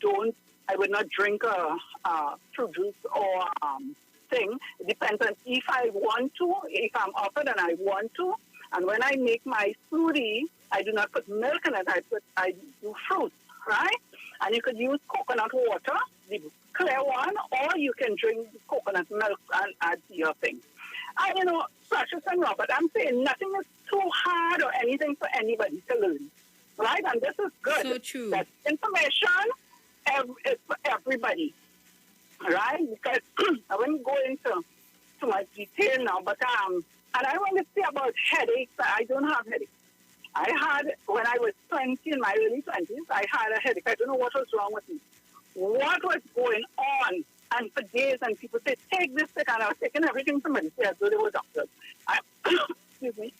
would not drink fruit juice or thing. It depends on if I want to, if I'm offered and I want to. And when I make my smoothie, I do not put milk in it. I do fruit, right? And you could use coconut water, the clear one, or you can drink coconut milk and add to your thing. And you know, Precious and Robert, I'm saying nothing is too hard or anything for anybody to learn, right? And this is good. So true. That information is for everybody, right? Because I won't go into too much detail now, but and I want to say about headaches. I don't have headaches. I had, when I was 20, in my early 20s, I had a headache. I don't know what was wrong with me. What was going on? And for days, and people said, take this, and I was taking everything from medicine as though they were doctors. Excuse me.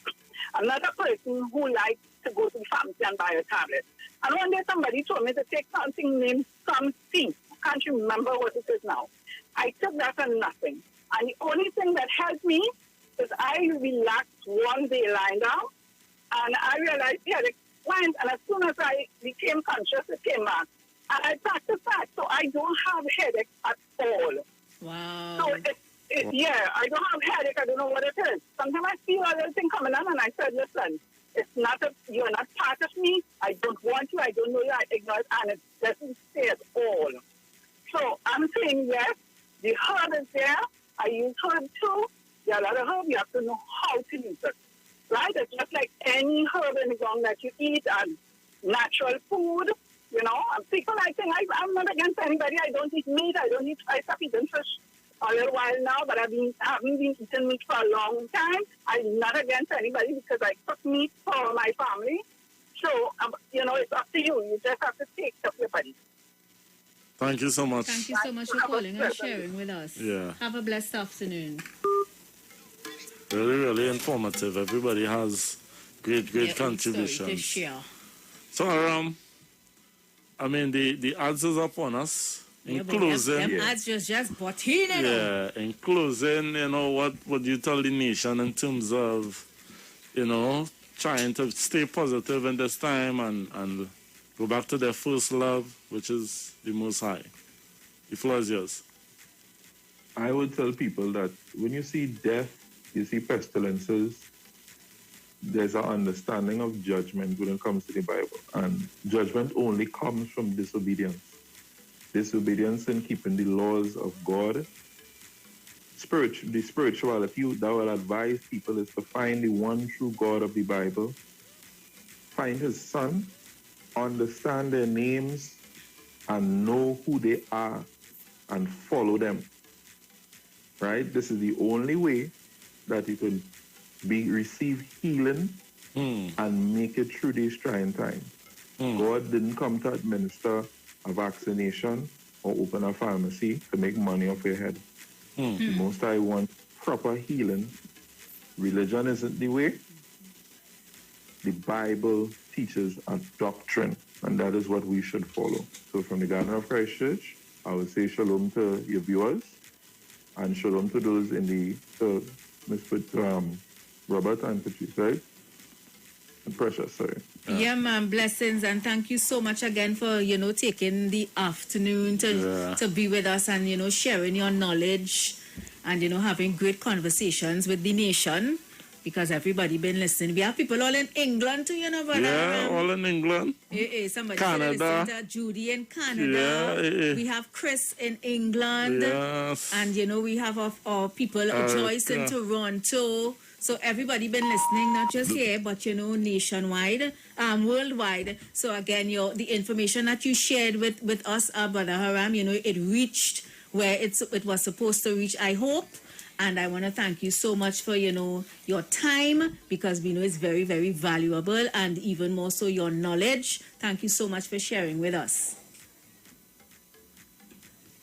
I'm not a person who likes to go to the pharmacy and buy a tablet. And one day somebody told me to take something named something. I can't remember what it is now. I took that and nothing. And the only thing that helped me is I relaxed one day lying down, and I realized the headache went, and as soon as I became conscious, it came back. And I practiced that, so I don't have headache at all. Wow. So, yeah, I don't have headache. I don't know what it is. Sometimes I feel a little thing coming on, and I said, listen, you're not part of me. I don't want you. I don't know you. I ignore it, and it doesn't stay at all. So I'm saying, yes, the herb is there. I use herb too. There are a lot of herb. You have to know how to use it. Right? It's just like any herb in the ground that you eat and natural food. You know, and people, I think I'm not against anybody. I don't eat meat. I stopped eating fish a little while now, but haven't been eating meat for a long time. I'm not against anybody because I cook meat for my family. So, you know, it's up to you. You just have to take care of your body. Thank you so much. Thank you so much for calling and sharing with us. Yeah. Have a blessed afternoon. Really, really informative. Everybody has great Story to contributions. share. So, I mean, the ads is upon us. Yeah, In but closing, them ads just butting it. in closing, you know, what would you tell the nation in terms of trying to stay positive in this time and go back to their first love, which is the Most High. The floor is yours. I would tell people that when you see death, you see pestilences, there's an understanding of judgment when it comes to the Bible. And judgment only comes from disobedience. Disobedience in keeping the laws of God. The spirituality that will advise people is to find the one true God of the Bible, find his son, understand their names, and know who they are, and follow them. Right? This is the only way that you can receive healing and make it through these trying times. God didn't come to administer a vaccination or open a pharmacy to make money off your head. The Most High wants proper healing. Religion isn't the way. The Bible teaches a doctrine, and that is what we should follow. So from the Garden of Christ Church, I would say shalom to your viewers, and shalom to those in the Robert and Patrice, right? And Precious, sorry. Yeah, man, blessings, and thank you so much again for, taking the afternoon to be with us and, sharing your knowledge and, having great conversations with the nation, because everybody been listening. We have people all in England too, brother. Yeah, all in England. Somebody Canada. said Judy in Canada. We have Chris in England. Yes. And, we have our people, Joyce in Toronto. So everybody been listening, not just here, but, nationwide, worldwide. So again, the information that you shared with us, Brother Haram, it reached where it was supposed to reach, I hope. And I want to thank you so much for, your time, because we know it's very, very valuable, and even more so your knowledge. Thank you so much for sharing with us.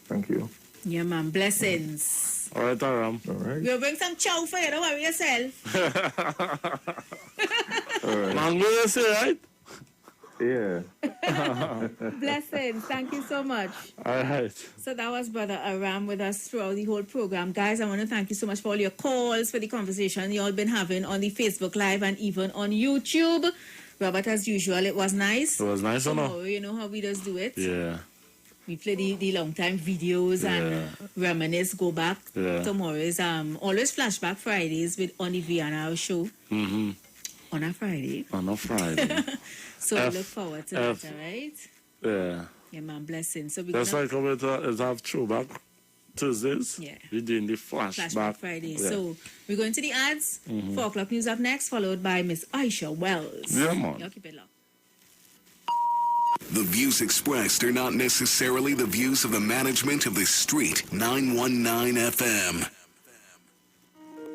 Thank you. Yeah, man. Blessings. All right, Aram. All right. We'll bring some chow for you. Don't worry yourself. All right. Mango, you say, right? Yeah. Blessings. Thank you so much. All right. So that was Brother Aram with us throughout the whole program. Guys, I want to thank you so much for all your calls, for the conversation you all been having on the Facebook Live and even on YouTube. Robert, as usual, it was nice. It was nice, or no? You know how we just do it? Yeah. We play the long time videos and reminisce, go back. Yeah. Tomorrow is always Flashback Fridays with Onivi and our show. Mm-hmm. On a Friday. On a Friday. So we look forward to that, all right? Yeah. Yeah, man, blessing. So That's like how we have throwback Tuesdays. Yeah. We're doing the flashback Friday. Yeah. So we're going to the ads. 4 o'clock news up next, followed by Miss Aisha Wells. Yeah, man. Y'all keep it locked. The views expressed are not necessarily the views of the management of the Street 919 FM.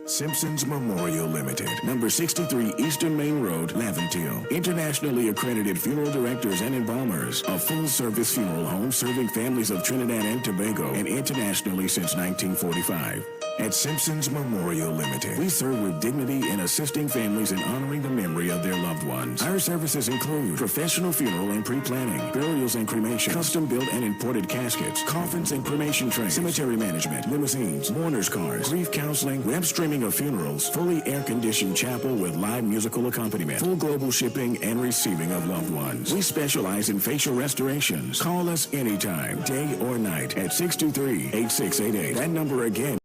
Simpsons Memorial Limited, number 63 Eastern Main Road, Laventille. Internationally accredited funeral directors and embalmers. A full-service funeral home serving families of Trinidad and Tobago and internationally since 1945. At Simpsons Memorial Limited, we serve with dignity in assisting families in honoring the memory of their loved ones. Our services include professional funeral and pre-planning, burials and cremation, custom-built and imported caskets, coffins and cremation trays, cemetery management, limousines, mourners cars, grief counseling, web streaming of funerals, fully air-conditioned chapel with live musical accompaniment, full global shipping and receiving of loved ones. We specialize in facial restorations. Call us anytime, day or night, at 623-8688. That number again